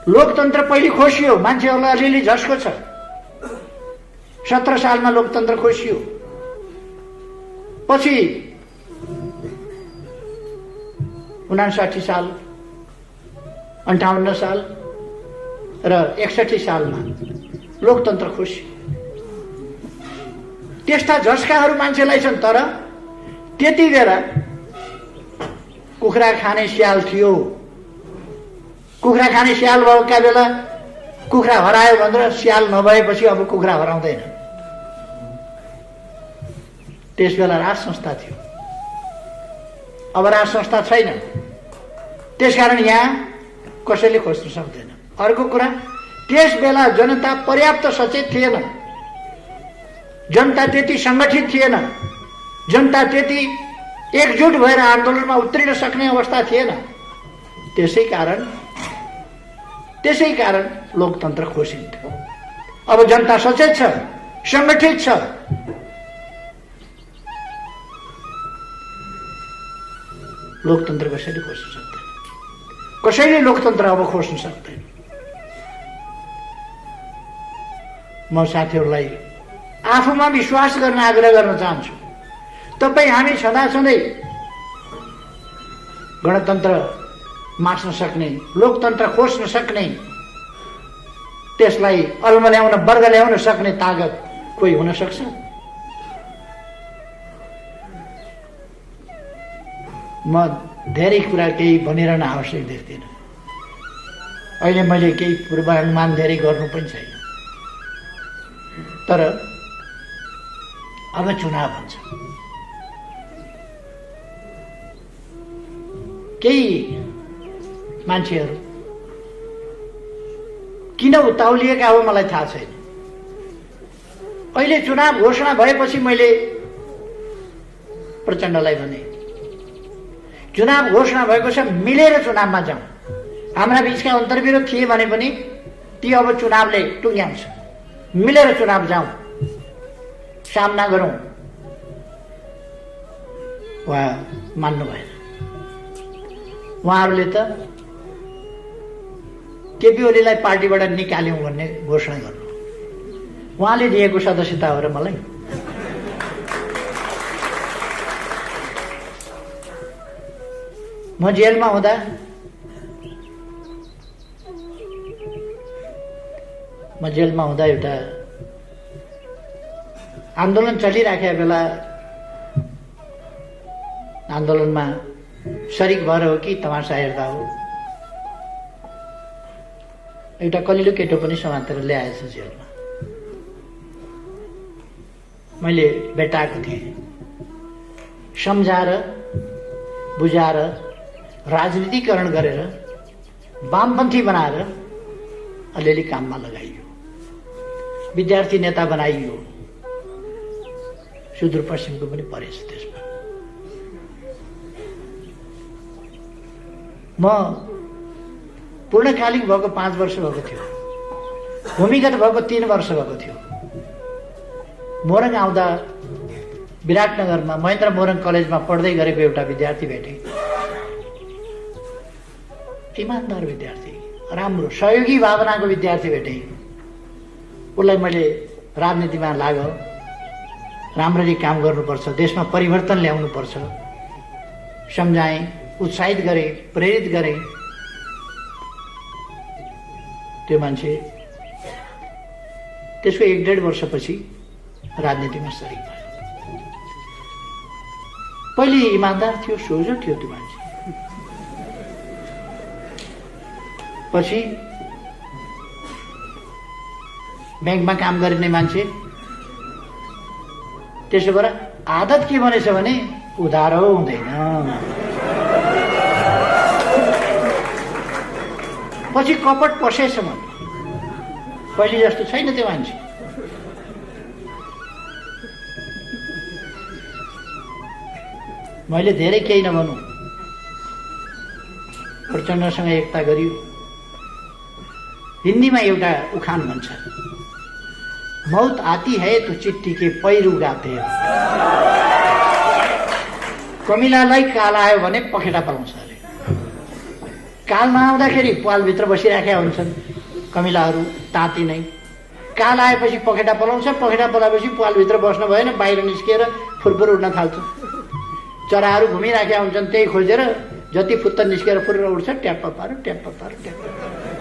Speaker 2: लोकतन्त्र पहिले खोसियो, मान्छेहरूलाई अलिअलि झस्को छ। 17 सालमा लोकतन्त्र खोसियो, पछि 59 साल, 58 साल र 61 सालमा लोकतन्त्र खोसियो। त्यस्ता झस्काहरू मान्छेलाई छन्, तर त्यति बेला कुखुरा खाने स्याल थियो। कुखुरा खाने स्याल भएका बेला कुखुरा हरायो भनेर स्याल नभएपछि अब कुखुरा हराउँदैन। त्यस बेला राज संस्था थियो, अब राज संस्था छैन। त्यसकारण यहाँ कसैले खोज्न सक्दैन। अर्को कुरा, त्यस बेला जनता पर्याप्त सचेत थिएन, जनता त्यति सङ्गठित थिएन, जनता त्यति एकजुट भएर आन्दोलनमा उत्रिन सक्ने अवस्था थिएन। त्यसै कारण लोकतन्त्र खोसिन्थ्यो। अब जनता सचेत छ, सङ्गठित छ, लोकतन्त्र कसैले खोज्न सक्दैन। कसैले लोकतन्त्र अब खोज्न सक्दैन। म साथीहरूलाई आफूमा विश्वास गर्न आग्रह गर्न चाहन्छु। तपाईँ हामी छँदाछँदै गणतन्त्र मास्न सक्ने, लोकतन्त्र खोज्न सक्ने, त्यसलाई अल्मल्याउन, वर्ग ल्याउन सक्ने तागत कोही हुन सक्छ? म धेरै कुरा केही भनिरहन आवश्यक देख्दिनँ। अहिले मैले केही पूर्वानुमान धेरै गर्नु पनि छैन। तर अब चुनाव हुन्छ। केही मान्छेहरू किन उताउलिएका हो मलाई थाहा छैन। अहिले चुनाव घोषणा भएपछि मैले प्रचण्डलाई भने चुनाव घोषणा भएको छ, मिलेर चुनावमा जाउँ। हाम्रा बीचका अन्तर्विरोध थिए भने पनि ती अब चुनावले टुङ्ग्याउँछ। मिलेर चुनाव जाउँ, सामना गरौँ। उहाँ मान्नु भएन। उहाँहरूले त केपी ओलीलाई पार्टीबाट निकाल्यौँ भन्ने घोषणा गर्नु। उहाँले दिएको सदस्यता हो र मलाई। म जेलमा हुँदा एउटा आन्दोलन चलिराखेका बेला आन्दोलनमा शरीक भएर हो कि तमासा हेर्दा हो, एउटा कलिलो केटो पनि समातेर ल्याएछ जेलमा। मैले भेटाएको थिएँ। सम्झाएर बुझाएर राजनीतिकरण गरेर वामपन्थी बनाएर अलिअलि काममा लगाइयो, विद्यार्थी नेता बनाइयो। सुदूरपश्चिमको पनि परेछ त्यसमा। म पूर्णकालिक भएको 5 वर्ष भएको थियो, भूमिगत भएको 3 वर्ष भएको थियो। मोरङ आउँदा विराटनगरमा महेन्द्र मोरङ कलेजमा पढ्दै गरेको एउटा विद्यार्थी भेटेँ। इमान्दार विद्यार्थी, राम्रो सहयोगी भावनाको विद्यार्थी भेटेँ। उसलाई मैले राजनीतिमा लाग, राम्ररी काम गर्नुपर्छ, देशमा परिवर्तन ल्याउनुपर्छ सम्झाएँ, उत्साहित गरेँ, प्रेरित गरेँ। त्यो मान्छे त्यसको 1.5 वर्षपछि राजनीतिमा सरिक भयो। पहिले इमान्दार थियो, सोझो थियो त्यो मान्छे। पछि ब्याङ्कमा काम गर्ने मान्छे। त्यसो भएर आदत के बनेछ भने उधारो हुँदैन। पछि कपट पसेछ। म पहिले जस्तो छैन त्यो मान्छे। मैले धेरै केही नभनौँ, प्रचण्डसँग एकता गरियो। हिन्दीमा एउटा उखान भन्छ, मौत आती है तो चिट्ठी के पैरू गाते हो। कमिलालाई काल आयो भने पखेटा पलाउँछ अरे। काल नआउँदाखेरि पालभित्र बसिराखेका हुन्छन् कमिलाहरू ताती नै। काल आएपछि पखेटा पलाउँछ, पखेटा पलाएपछि पालभित्र बस्नु भएन, बाहिर निस्किएर फुरफुर उड्न थाल्छ। चराहरू घुमिराखेका हुन्छन्, त्यही खोजेर जति फुत्त निस्केर फुरेर उड्छ, ट्याप्प पार ट्याप्प पार ट्याप्प पार।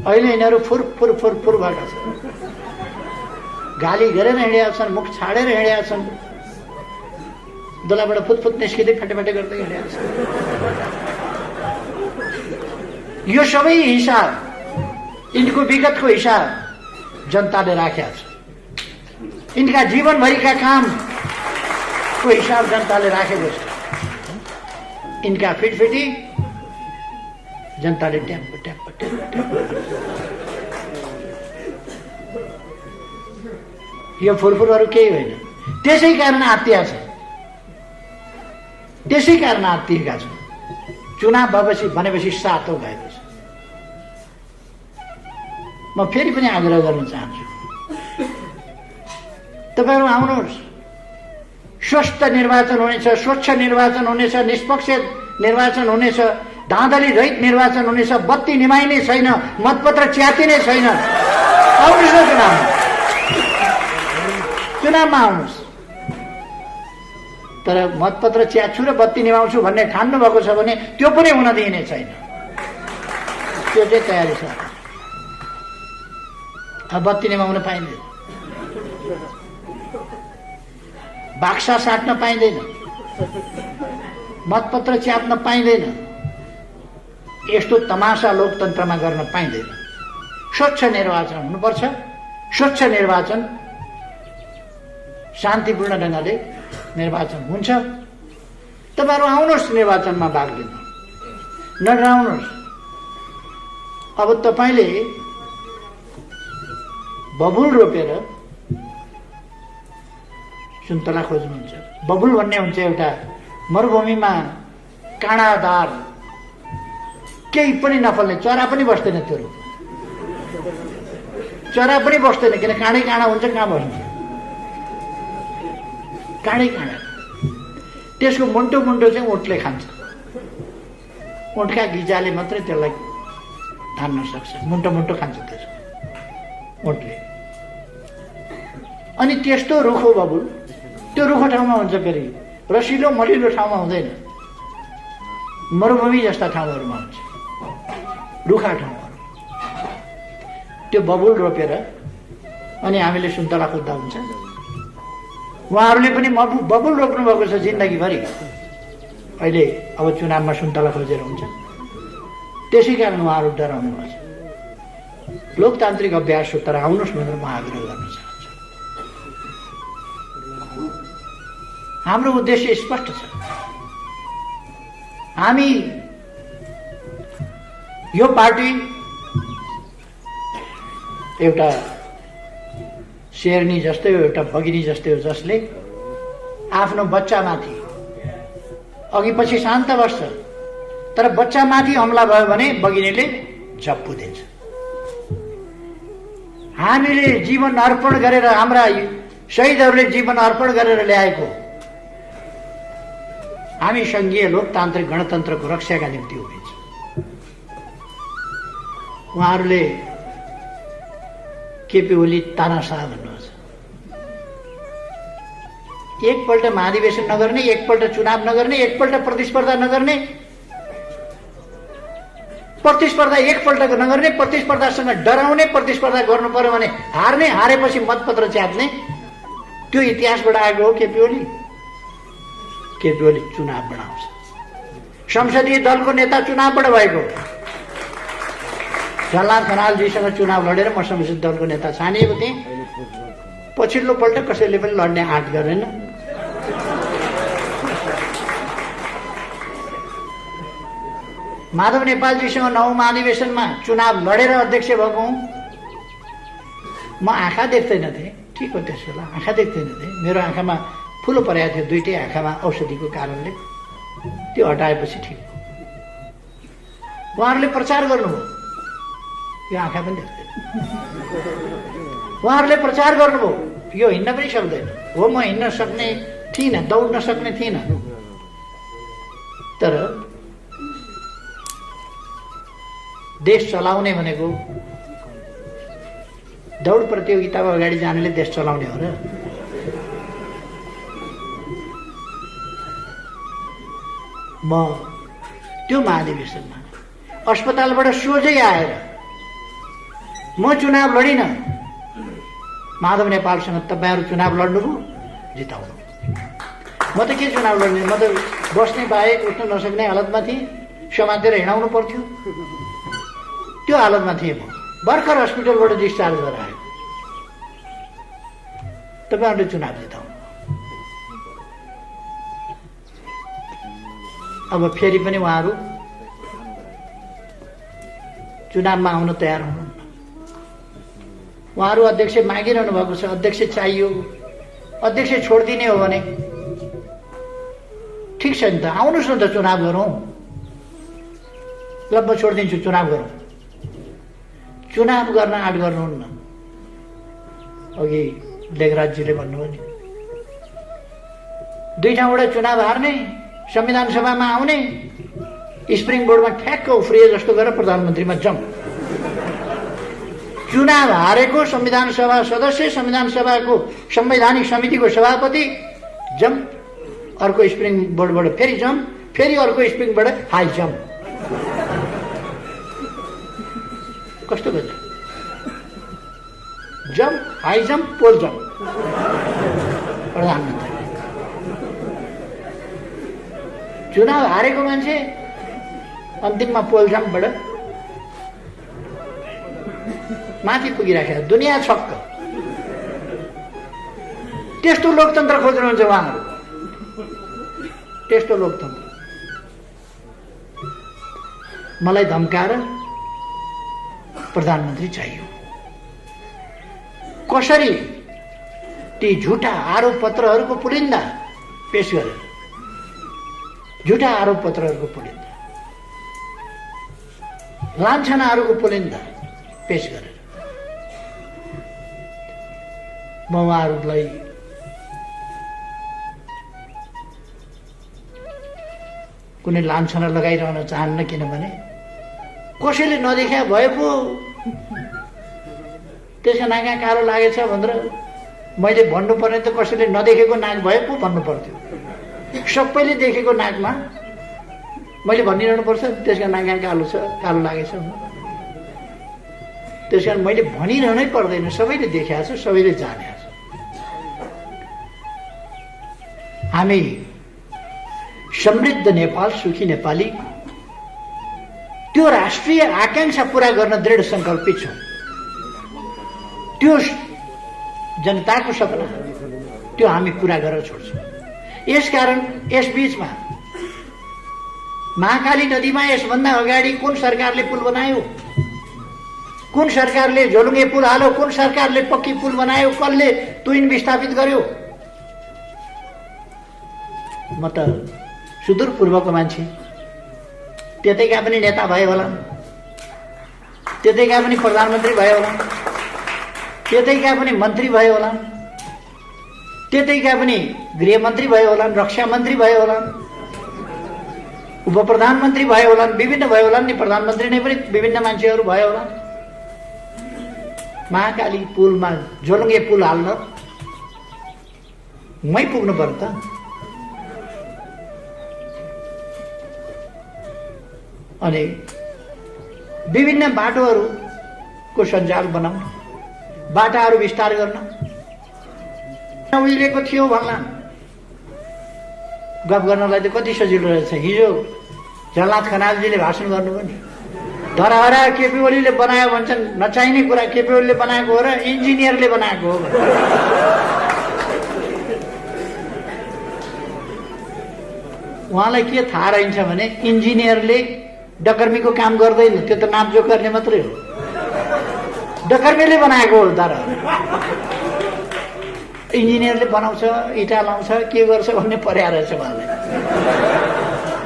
Speaker 2: अहिले यिनीहरू फुर फुर फुर फुर भएका छन्। गाली गरेर हिँडेका छन्, मुख छाडेर हिँडेका छन्, दोलाबाट फुतफुत निस्किँदै फाटेफाटे गर्दै हिँडेका छन्। यो सबै हिसाब, यिनको विगतको हिसाब जनताले राखेका छ। यिनका जीवनभरिका कामको हिसाब जनताले राखेको छ। यिनका फिटफिटी जनताले ट्याप्प ट्याप्प ट्याप्प ट्याप्प। यो फुरफुरहरू केही होइन। त्यसै कारण आत्तिया छ, त्यसै कारण आत्तिएका छन्। चुनाव भएपछि भनेपछि सातो भएको छ। म फेरि पनि आग्रह गर्न चाहन्छु, तपाईँहरू आउनुहोस्। स्वस्थ निर्वाचन हुनेछ, स्वच्छ निर्वाचन हुनेछ, निष्पक्ष निर्वाचन हुनेछ, धाँधली रहित निर्वाचन हुनेछ। बत्ती निमाइने छैन, मतपत्र च्यातिने छैन। आउनुहोस् न चुनावमा आउनुहोस्। तर मतपत्र च्यात्छु र बत्ती निभाउँछु भन्ने ठान्नु भएको छ भने त्यो पनि हुन दिइने छैन। त्यो चाहिँ तयारी छ। अब बत्ती निभाउन पाइँदैन, बाक्सा साट्न पाइँदैन, मतपत्र च्याप्न पाइँदैन। यस्तो तमासा लोकतन्त्रमा गर्न पाइँदैन। स्वच्छ निर्वाचन हुनुपर्छ। स्वच्छ निर्वाचन शान्तिपूर्ण ढङ्गले निर्वाचन हुन्छ। तपाईँहरू आउनुहोस् निर्वाचनमा भाग लिन, नडराउनुहोस्। अब तपाईँले बबुल रोपेर सुन्तला खोज्नुहुन्छ। बबुल भन्ने हुन्छ एउटा मरुभूमिमा काँडादार केही पनि नफल्ने, चरा पनि बस्दैन त्यो रुख, चरा पनि बस्दैन, किन काँडै काँडा हुन्छ, कहाँ बस्छ, काँडै काँडा। त्यसको मुन्टो मुन्टो चाहिँ ऊँटले खान्छ, ऊँटका गिजाले मात्रै त्यसलाई धान्न सक्छ, मुन्टो मुन्टो खान्छ त्यसको ऊँटले। अनि त्यस्तो रुख हो बबुल। त्यो रुखो ठाउँमा हुन्छ, फेरि रसिलो मलिलो ठाउँमा हुँदैन, मरुभूमि जस्ता ठाउँहरूमा हुन्छ, रुखा ठाउँहरू। त्यो बबुल रोपेर अनि हामीले सुन्तला खोज्दा हुन्छ। उहाँहरूले पनि बबुल रोप्नु भएको छ जिन्दगीभरि। अहिले अब चुनावमा सुन्तला खोजेर हुन्छ, त्यसै कारण उहाँहरू डराउनु भएको छ। लोकतान्त्रिक अभ्यास हो, तर आउनुहोस् भनेर म आग्रह गर्न चाहन्छु। हाम्रो उद्देश्य स्पष्ट छ। हामी यो पार्टी एउटा शेरनी जस्तै हो, एउटा बगिनी जस्तै हो, जसले आफ्नो बच्चामाथि अघि पछि शान्त बस्छ, तर बच्चामाथि हमला भयो भने बगिनीले झप्पु दिन्छ। हामीले जीवन अर्पण गरेर, हाम्रा शहीदहरूले जीवन अर्पण गरेर ल्याएको हामी संघीय लोकतान्त्रिक गणतन्त्रको रक्षाका निम्ति उभिन्छ। उहाँहरूले केपी ओली तानाशाह भन्नुहुन्छ। एकपल्ट महाधिवेशन नगर्ने, एकपल्ट चुनाव नगर्ने, एकपल्ट प्रतिस्पर्धा नगर्ने, प्रतिस्पर्धा एकपल्ट नगर्ने, प्रतिस्पर्धासँग डराउने, प्रतिस्पर्धा गर्नु पर्यो भने हार्ने, हारेपछि मतपत्र च्यात्ने, त्यो इतिहासबाट आएको हो केपी ओली। केपी ओली चुनाव बनाउँछ। संसदीय दलको नेता चुनावबाट भएको। झलनाथ खनालजीसँग चुनाव लडेर म संसदीय दलको नेता छानिएको थिएँ। पछिल्लो पल्ट कसैले पनि लड्ने आँट गरेन। माधव नेपालजीसँग 9औं महाधिवेशनमा चुनाव लडेर अध्यक्ष भएको हुँ। म आँखा देख्दैन थिएँ, ठिक हो, त्यस बेला आँखा देख्दैन थिएँ, मेरो आँखामा फुलो परेको थियो, दुईटै आँखामा औषधिको कारणले। त्यो हटाएपछि ठिक हो। उहाँहरूले प्रचार गर्नुभयो, यो आँखा पनि देख्दैन। उहाँहरूले प्रचार गर्नुभयो, यो हिँड्न पनि सक्दैन। हो, म हिँड्न सक्ने थिइनँ, दौड्न सक्ने थिइनँ, तर देश चलाउने भनेको दौड प्रतियोगितामा अगाडि जानेले देश चलाउने हो र? म त्यो महाधिवेशनमा अस्पतालबाट सोझै आएर म चुनाव लडिनँ। माधव नेपालसँग तपाईँहरू चुनाव लड्नुभयो, जिताउनु। म त के चुनाव लड्ने, म त बस्ने बाहेक उठ्न नसक्ने हालतमा थिएँ, समातेर हिँडाउनु पर्थ्यो, त्यो हालतमा थिएँ म। भर्खर हस्पिटलबाट डिस्चार्ज गरेर आएको। तपाईँहरूले चुनाव जिताउनु। अब फेरि पनि उहाँहरू चुनावमा आउन तयार हुनुहुन्न। उहाँहरू अध्यक्ष मागिरहनु भएको छ, अध्यक्ष चाहियो। अध्यक्ष छोडिदिने हो भने ठिक छ नि त, आउनुहोस् न त, चुनाव गरौँ। ल म छोडिदिन्छु, चुनाव गरौँ। चुनाव गर्न आँट गर्नुहुन्न। अघि लेखराजजीले भन्नुभयो नि, 2 ठाउँबाट चुनाव हार्ने, संविधान सभामा आउने, स्प्रिङ बोर्डमा ठ्याक्क उफ्रिए जस्तो गरेर प्रधानमन्त्रीमा जम। चुनाव हारेको संविधान सभा सदस्य, संविधान सभाको संवैधानिक समितिको सभापति जम, अर्को स्प्रिङ बोर्डबाट फेरि जम, फेरि अर्को स्प्रिङबाट हाई जम। कस्तो गजब! जम, हाई जम, पोल जम। प्रधानमन्त्री चुनाव हारेको मान्छे अन्तिममा पोल जम्पबाट माथि पुगिराखेको दुनियाँ छक्क। त्यस्तो लोकतन्त्र खोज्नुहुन्छ उहाँहरू, त्यस्तो लोकतन्त्र। मलाई धम्काएर प्रधानमन्त्री चाहियो। कसरी ती झुटा आरोप पत्रहरूको पुलिन्दा पेश गरेर, झुटा आरोप पत्रहरूको पुलिन्दा, लान्छनाहरूको पुलिन्दा पेश गरेर म उहाँहरूलाई कुनै लान्छना लगाइरहन चाहन्न। किनभने कसैले नदेखा भए पो त्यसको नाक कालो लागेछ भनेर मैले भन्नुपर्ने त कसैले नदेखेको नाक भए पो भन्नु पर्थ्यो। सबैले देखेको नाकमा मैले भनिरहनु पर्छ त्यसको नाक कालो छ, कालो लागेछ। त्यस कारण मैले भनिरहनै पर्दैन, सबैले देखाएको छ, सबैले जानेको छ। हामी समृद्ध नेपाल, सुखी नेपाली, त्यो राष्ट्रिय आकांक्षा पूरा गर्न दृढ सङ्कल्पित छौँ। त्यो जनताको सपना त्यो हामी पूरा गरेर छोड्छौँ। यसकारण यस बीचमा महाकाली नदीमा यसभन्दा अगाडि कुन सरकारले पुल बनायो, कुन सरकारले झोलुङ्गे पुल हाल्यो, कुन सरकारले पक्की पुल बनायो, कसले तुइन विस्थापित गर्यो? म त सुदूरपूर्वको मान्छे, त्यतैका पनि नेता भए होला, त्यतैका पनि प्रधानमन्त्री भए होला, त्यतैका पनि मन्त्री भए होला, त्यतैका पनि गृहमन्त्री भए होला, रक्षा मन्त्री भए होला, उप प्रधानमन्त्री भए होला, विभिन्न भए होला नि। प्रधानमन्त्री नै पनि विभिन्न मान्छेहरू भए होला। महाकाली पुलमा झोलुङ्गे पुल हाल्न मै पुग्नु पर्छ त। अनि विभिन्न बाटोहरूको सञ्जाल बनाउन, बाटाहरू विस्तार गर्न उहिलेको थियो भन्ला। गफ गर्नलाई त कति सजिलो रहेछ। हिजो झलनाथ खनालजीले भाषण गर्नुभयो नि, धराहरा केपी ओलीले बनायो भन्छन्, नचाहिने कुरा केपी ओलीले बनाएको हो र इन्जिनियरले बनाएको हो। उहाँलाई के थाहा रहन्छ भने इन्जिनियरले डकर्मीको काम गर्दैन, त्यो त नापजोख गर्ने मात्रै हो। डकर्मीले बनाएको हो धराहरा। इन्जिनियरले बनाउँछ, इँटा लाउँछ, के गर्छ भन्ने पर्या रहेछ उहाँलाई।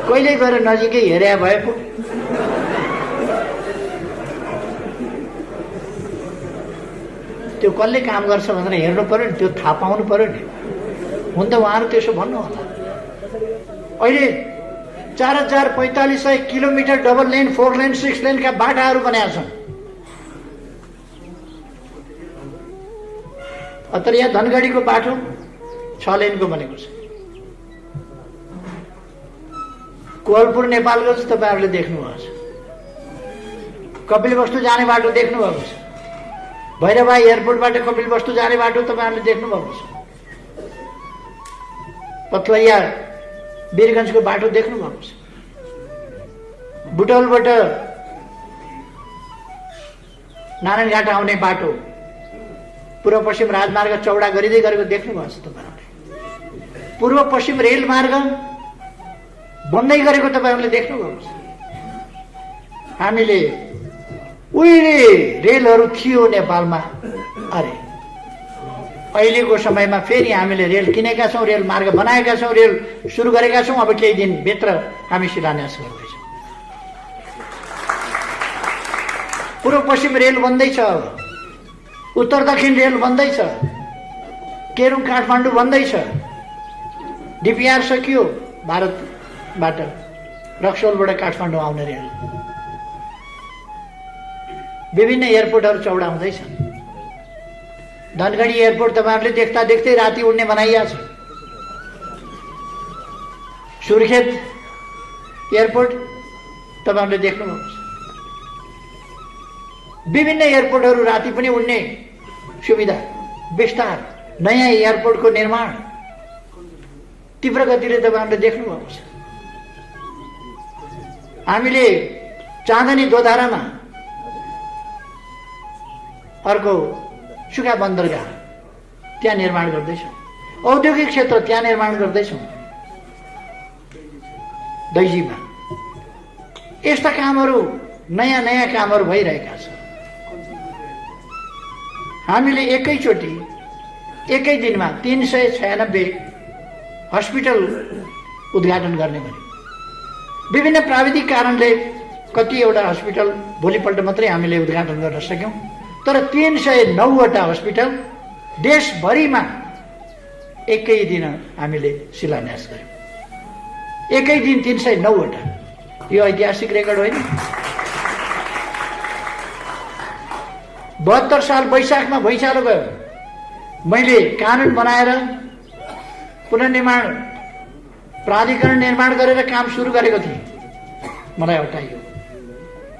Speaker 2: कहिले गएर नजिकै हेरे भए पो त्यो कसले काम गर्छ भनेर हेर्नु पर्यो नि, त्यो थाहा पाउनु पर्यो नि। हुन त उहाँहरू त्यसो भन्नु होला। अहिले 4,4500 किलोमिटर डबल लेन, 4 लेन, 6 लेनका बाटाहरू बनाएका छन्। तर यहाँ धनगढीको बाटो 6 लेनको बनेको छ। कोहलपुर नेपालगञ्ज तपाईँहरूले देख्नुभएको छ। कपिलवस्तु जाने बाटो देख्नुभएको छ। भैरवाई एयरपोर्टबाट कपिलवस्तु जाने बाटो तपाईँहरूले देख्नुभएको छ। पथलैया वीरगञ्जको बाटो देख्नुभएको छ। बुटौलबाट नारायणघाट आउने बाटो, पूर्व पश्चिम राजमार्ग चौडा गरिँदै गरेको देख्नुभएको छ तपाईँहरूले। पूर्व पश्चिम रेल मार्ग बन्दै गरेको तपाईँहरूले देख्नुभएको छ। हामीले उहिले रेलहरू थियो नेपालमा, अरे अहिलेको समयमा फेरि हामीले रेल किनेका छौँ, रेल मार्ग बनाएका छौँ, रेल सुरु गरेका छौँ। अब केही दिनभित्र हामी शिलान्यास गर्दैछौँ। पूर्व पश्चिम रेल बन्दैछ, उत्तर दक्षिण रेल बन्दैछ, केरुङ काठमाडौँ बन्दैछ, डिपिआर सकियो, भारतबाट रक्सोलबाट काठमाडौँ आउने रेल, विभिन्न एयरपोर्टहरू चौडा हुँदैछन्। धनगढी एयरपोर्ट तपाईँहरूले देख्दा देख्दै राति उड्ने बनाइया छ। सुर्खेत एयरपोर्ट तपाईँहरूले देख्नुभएको छ। विभिन्न एयरपोर्टहरू राति पनि उड्ने सुविधा, विस्तार, नयाँ एयरपोर्टको निर्माण तीव्र गतिले तपाईँहरूले देख्नुभएको छ। हामीले चाँदनी दोधारामा अर्को सुखा बन्दरगाह त्यहाँ निर्माण गर्दैछौँ, औद्योगिक क्षेत्र त्यहाँ निर्माण गर्दैछौँ दैजीमा। यस्ता कामहरू नयाँ नयाँ कामहरू भइरहेका छन्। हामीले एकैचोटि एकै दिनमा 396 हस्पिटल उद्घाटन गर्ने भन्यो। विभिन्न प्राविधिक कारणले कतिवटा हस्पिटल भोलिपल्ट मात्रै हामीले उद्घाटन गर्न सक्यौँ, तर 309वटा हस्पिटल देशभरिमा एकै दिन हामीले शिलान्यास गर्यौँ। एकै दिन 309वटा। यो ऐतिहासिक रेकर्ड होइन। 72 साल वैशाखमा भुइँचालो गयो। मैले कानुन बनाएर पुनर्निर्माण प्राधिकरण निर्माण गरेर काम सुरु गरेको थिएँ, मलाई हटाइयो।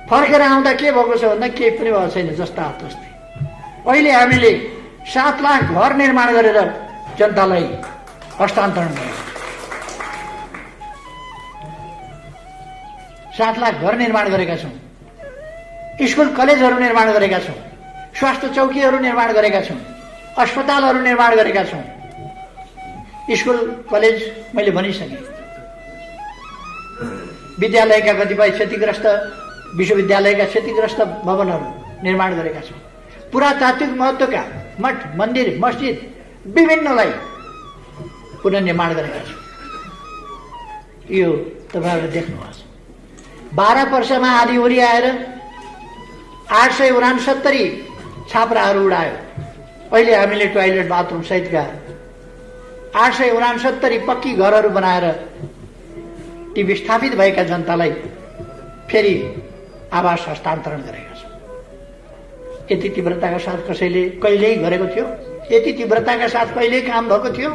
Speaker 2: फर्केर आउँदा के भएको छ भन्दा केही पनि भएको छैन, जस्ता तस्तै। अहिले हामीले 7 लाख घर निर्माण गरेर जनतालाई हस्तान्तरण गर्यौँ। 7 लाख घर निर्माण गरेका छौँ, स्कुल कलेजहरू निर्माण गरेका छौँ, स्वास्थ्य चौकीहरू निर्माण गरेका छौँ, अस्पतालहरू निर्माण गरेका छौँ। स्कुल कलेज मैले भनिसकेँ। विद्यालयका कतिपय क्षतिग्रस्त, विश्वविद्यालयका क्षतिग्रस्त भवनहरू निर्माण गरेका छौँ। पुरातात्विक महत्त्वका मठ मन्दिर मस्जिद विभिन्नलाई पुनर्निर्माण गरेका छौँ। यो तपाईँहरूले देख्नुहोस्। 12 वर्षमा आँधीहुरी आएर 869 छाप्राहरू उडायो। अहिले हामीले टोयलेट बाथरुम सहितका 869 पक्की घरहरू बनाएर ती विस्थापित भएका जनतालाई फेरि आवास हस्तान्तरण गरेका छौँ। यति तीव्रताका साथ कसैले कहिल्यै गरेको थियो? यति तीव्रताका साथ कहिल्यै काम भएको थियो?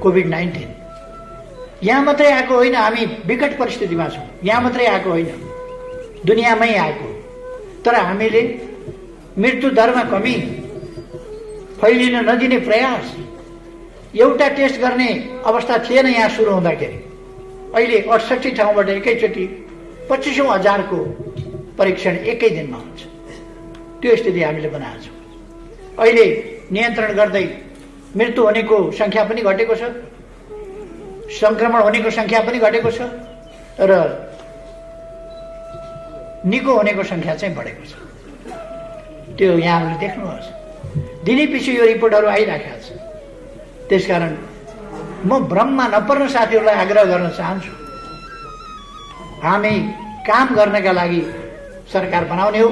Speaker 2: कोभिड-19 यहाँ मात्रै आएको होइन, हामी विकट परिस्थितिमा छौँ। यहाँ मात्रै आएको होइन, दुनियाँमै आएको। तर हामीले मृत्यु दरमा कमी, फैलिन नदिने प्रयास, एउटा टेस्ट गर्ने अवस्था थिएन यहाँ सुरु हुँदाखेरि। अहिले 68 ठाउँबाट एकैचोटि 25,000 को परीक्षण एकै दिनमा हुन्छ। त्यो स्थिति हामीले बनाएको छौँ। अहिले नियन्त्रण गर्दै मृत्यु हुनेको सङ्ख्या पनि घटेको छ, सङ्क्रमण हुनेको सङ्ख्या पनि घटेको छ र निको हुनेको सङ्ख्या चाहिँ बढेको छ। त्यो यहाँहरूले देख्नुहोस्। दिनैपछि यो रिपोर्टहरू आइराखेका छ। त्यसकारण म भ्रममा नपर्न साथीहरूलाई आग्रह गर्न चाहन्छु। हामी काम गर्नका लागि सरकार बनाउने हो,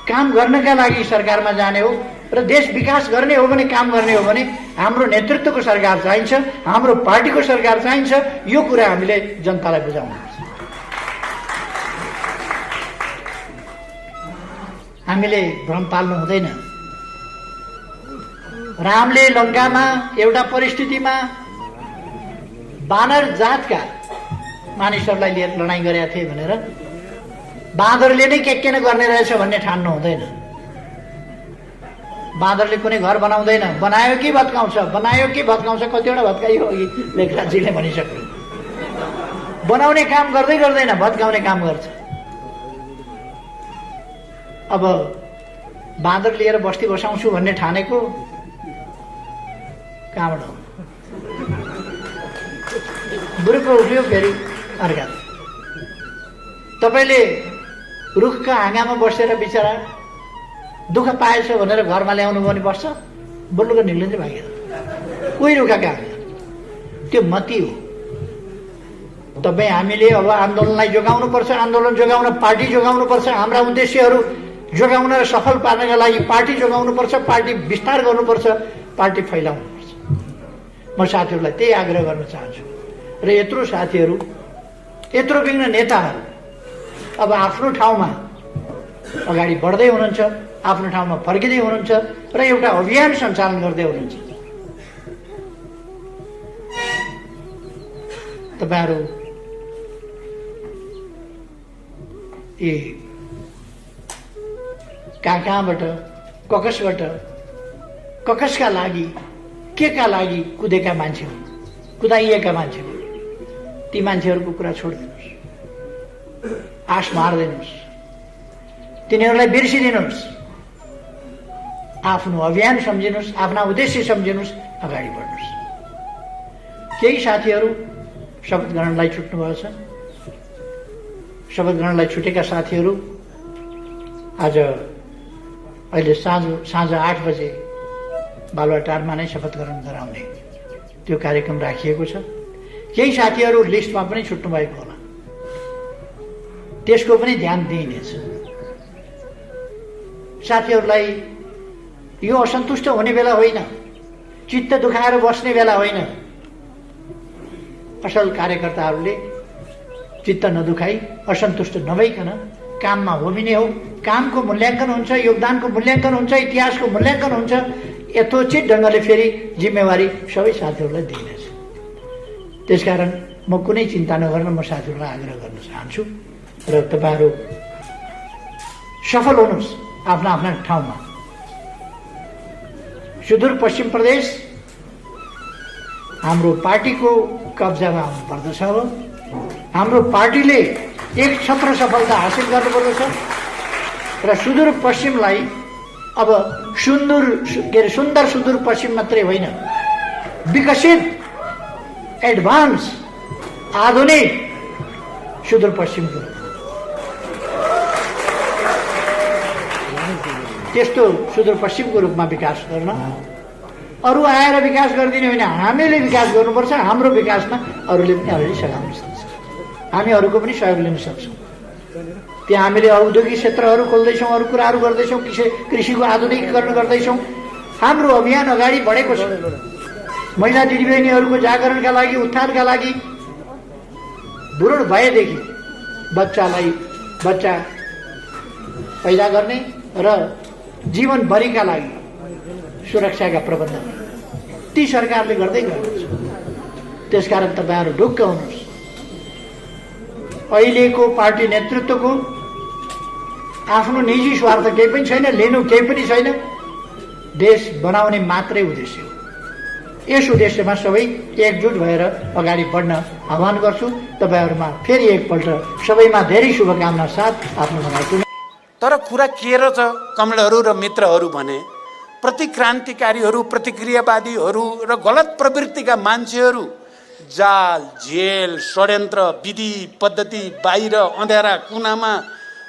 Speaker 2: काम गर्नका लागि सरकारमा जाने हो र देश विकास गर्ने हो भने, काम गर्ने हो भने हाम्रो नेतृत्वको सरकार चाहिन्छ, हाम्रो पार्टीको सरकार चाहिन्छ। यो कुरा हामीले जनतालाई बुझाउनुपर्छ। हामीले भ्रम पाल्नु हुँदैन। रामले लङ्कामा एउटा परिस्थितिमा बानर जातका मानिसहरूलाई लिएर लडाइँ गरेका थिए भनेर बाँदरले नै के न गर्ने रहेछ भन्ने ठान्नु हुँदैन। बाँदरले कुनै घर बनाउँदैन, बनायो कि भत्काउँछ, बनायो कि भत्काउँछ। कतिवटा भत्काइयो अघि लेखराजजीले भनिसक्नु। बनाउने काम गर्दै गर्दैन, भत्काउने काम गर्छ। अब बाँदर लिएर बस्ती बसाउँछु भन्ने ठानेको कहाँबाट हो? बुरुको उठ्यो फेरि अर्का। तपाईँले रुखका हाँगामा बसेर बिचरा दुःख पाएछ भनेर घरमा ल्याउनु भने बस्छ, बोल्नुको निक्लिन्छ भागेर कोही रुखका हाँगा। त्यो मती हो। तपाईँ हामीले अब आन्दोलनलाई जोगाउनुपर्छ, आन्दोलन जोगाउन पार्टी जोगाउनुपर्छ, हाम्रा उद्देश्यहरू जोगाउन र सफल पार्नका लागि पार्टी जोगाउनुपर्छ, पार्टी विस्तार गर्नुपर्छ, पार्टी फैलाउनुपर्छ। म साथीहरूलाई त्यही आग्रह गर्न चाहन्छु। र यत्रो साथीहरू, यत्रो विघ्न नेताहरू अब आफ्नो ठाउँमा अगाडि बढ्दै हुनुहुन्छ, आफ्नो ठाउँमा फर्किँदै हुनुहुन्छ र एउटा अभियान सञ्चालन गर्दै हुनुहुन्छ। तपाईँहरू यी कहाँबाट, ककसका लागि, के का लागि कुदेका मान्छे हुन्, कुदाइएका मान्छे हुन्। ती मान्छेहरूको कुरा छोडिदिनुहोस्। आश मार्दिनुहोस्, तिनीहरूलाई बिर्सिदिनुहोस्, आफ्नो अभियान सम्झिनुहोस्, आफ्ना उद्देश्य सम्झिनुहोस्, अगाडि बढ्नुहोस्। केही साथीहरू शपथ ग्रहणलाई छुट्नुभएको छ। शपथ ग्रहणलाई छुटेका साथीहरू आज अहिले साँझ 8 बजे बालुवाटारमा नै शपथ ग्रहण गराउने त्यो कार्यक्रम राखिएको छ। केही साथीहरू लिस्टमा पनि छुट्नु भएको होला, त्यसको पनि ध्यान दिइनेछ। साथीहरूलाई यो असन्तुष्ट हुने बेला होइन, चित्त दुखाएर बस्ने बेला होइन। असल कार्यकर्ताहरूले चित्त नदुखाई, असन्तुष्ट नभइकन काममा होमिने हो। कामको मूल्याङ्कन हुन्छ, योगदानको मूल्याङ्कन हुन्छ, इतिहासको मूल्याङ्कन हुन्छ। यथोचित ढङ्गले फेरि जिम्मेवारी सबै साथीहरूलाई दिइनेछ। त्यसकारण म कुनै चिन्ता नगर्न म साथीहरूलाई आग्रह गर्न चाहन्छु र तपाईँहरू सफल हुनुहोस् आफ्ना आफ्ना ठाउँमा। सुदूरपश्चिम प्रदेश हाम्रो पार्टीको कब्जामा आउनुपर्दछ। अब हाम्रो पार्टीले एक छत्र सफलता हासिल गर्नुपर्दछ र सुदूरपश्चिमलाई अब सुन्दर सुदूरपश्चिम मात्रै होइन, विकसित एडभान्स आधुनिक सुदूरपश्चिमको त्यस्तो सुदूरपश्चिमको रूपमा विकास गर्न, अरू आएर विकास गरिदिने होइन, हामीले विकास गर्नुपर्छ। हाम्रो विकासमा अरूले पनि अलरेडी सहयोग गर्न सक्छ, हामी अरूको पनि सहयोग लिन सक्छौँ। त्यहाँ हामीले औद्योगिक क्षेत्रहरू खोल्दैछौँ, अरू कुराहरू गर्दैछौँ, कृषिको आधुनिकीकरण गर्दैछौँ। हाम्रो अभियान अगाडि बढेको छ। महिला दिदीबहिनीहरूको जागरणका लागि, उत्थानका लागि भ्रूण भएदेखि बच्चा पैदा गर्ने र जीवनभरिका लागि सुरक्षाका प्रबन्ध ती सरकारले गर्दै गएको छ। त्यसकारण तपाईँहरू ढुक्क हुनुहोस्। अहिलेको पार्टी नेतृत्वको आफ्नो निजी स्वार्थ केही पनि छैन, लिनु केही पनि छैन, देश बनाउने मात्रै उद्देश्य हो। यस उद्देश्यमा सबै एकजुट भएर अगाडि बढ्न आह्वान गर्छु। तपाईँहरूमा फेरि एकपल्ट सबैमा धेरै शुभकामना साथ आफ्नो भनाइ।
Speaker 1: तर कुरा के रहेछ कमरेडहरू र मित्रहरू भने, प्रतिक्रान्तिकारीहरू, प्रतिक्रियावादीहरू र गलत प्रवृत्तिका मान्छेहरू जाल, जेल, षड्यन्त्र, विधि पद्धति बाहिर अँध्यारा कुनामा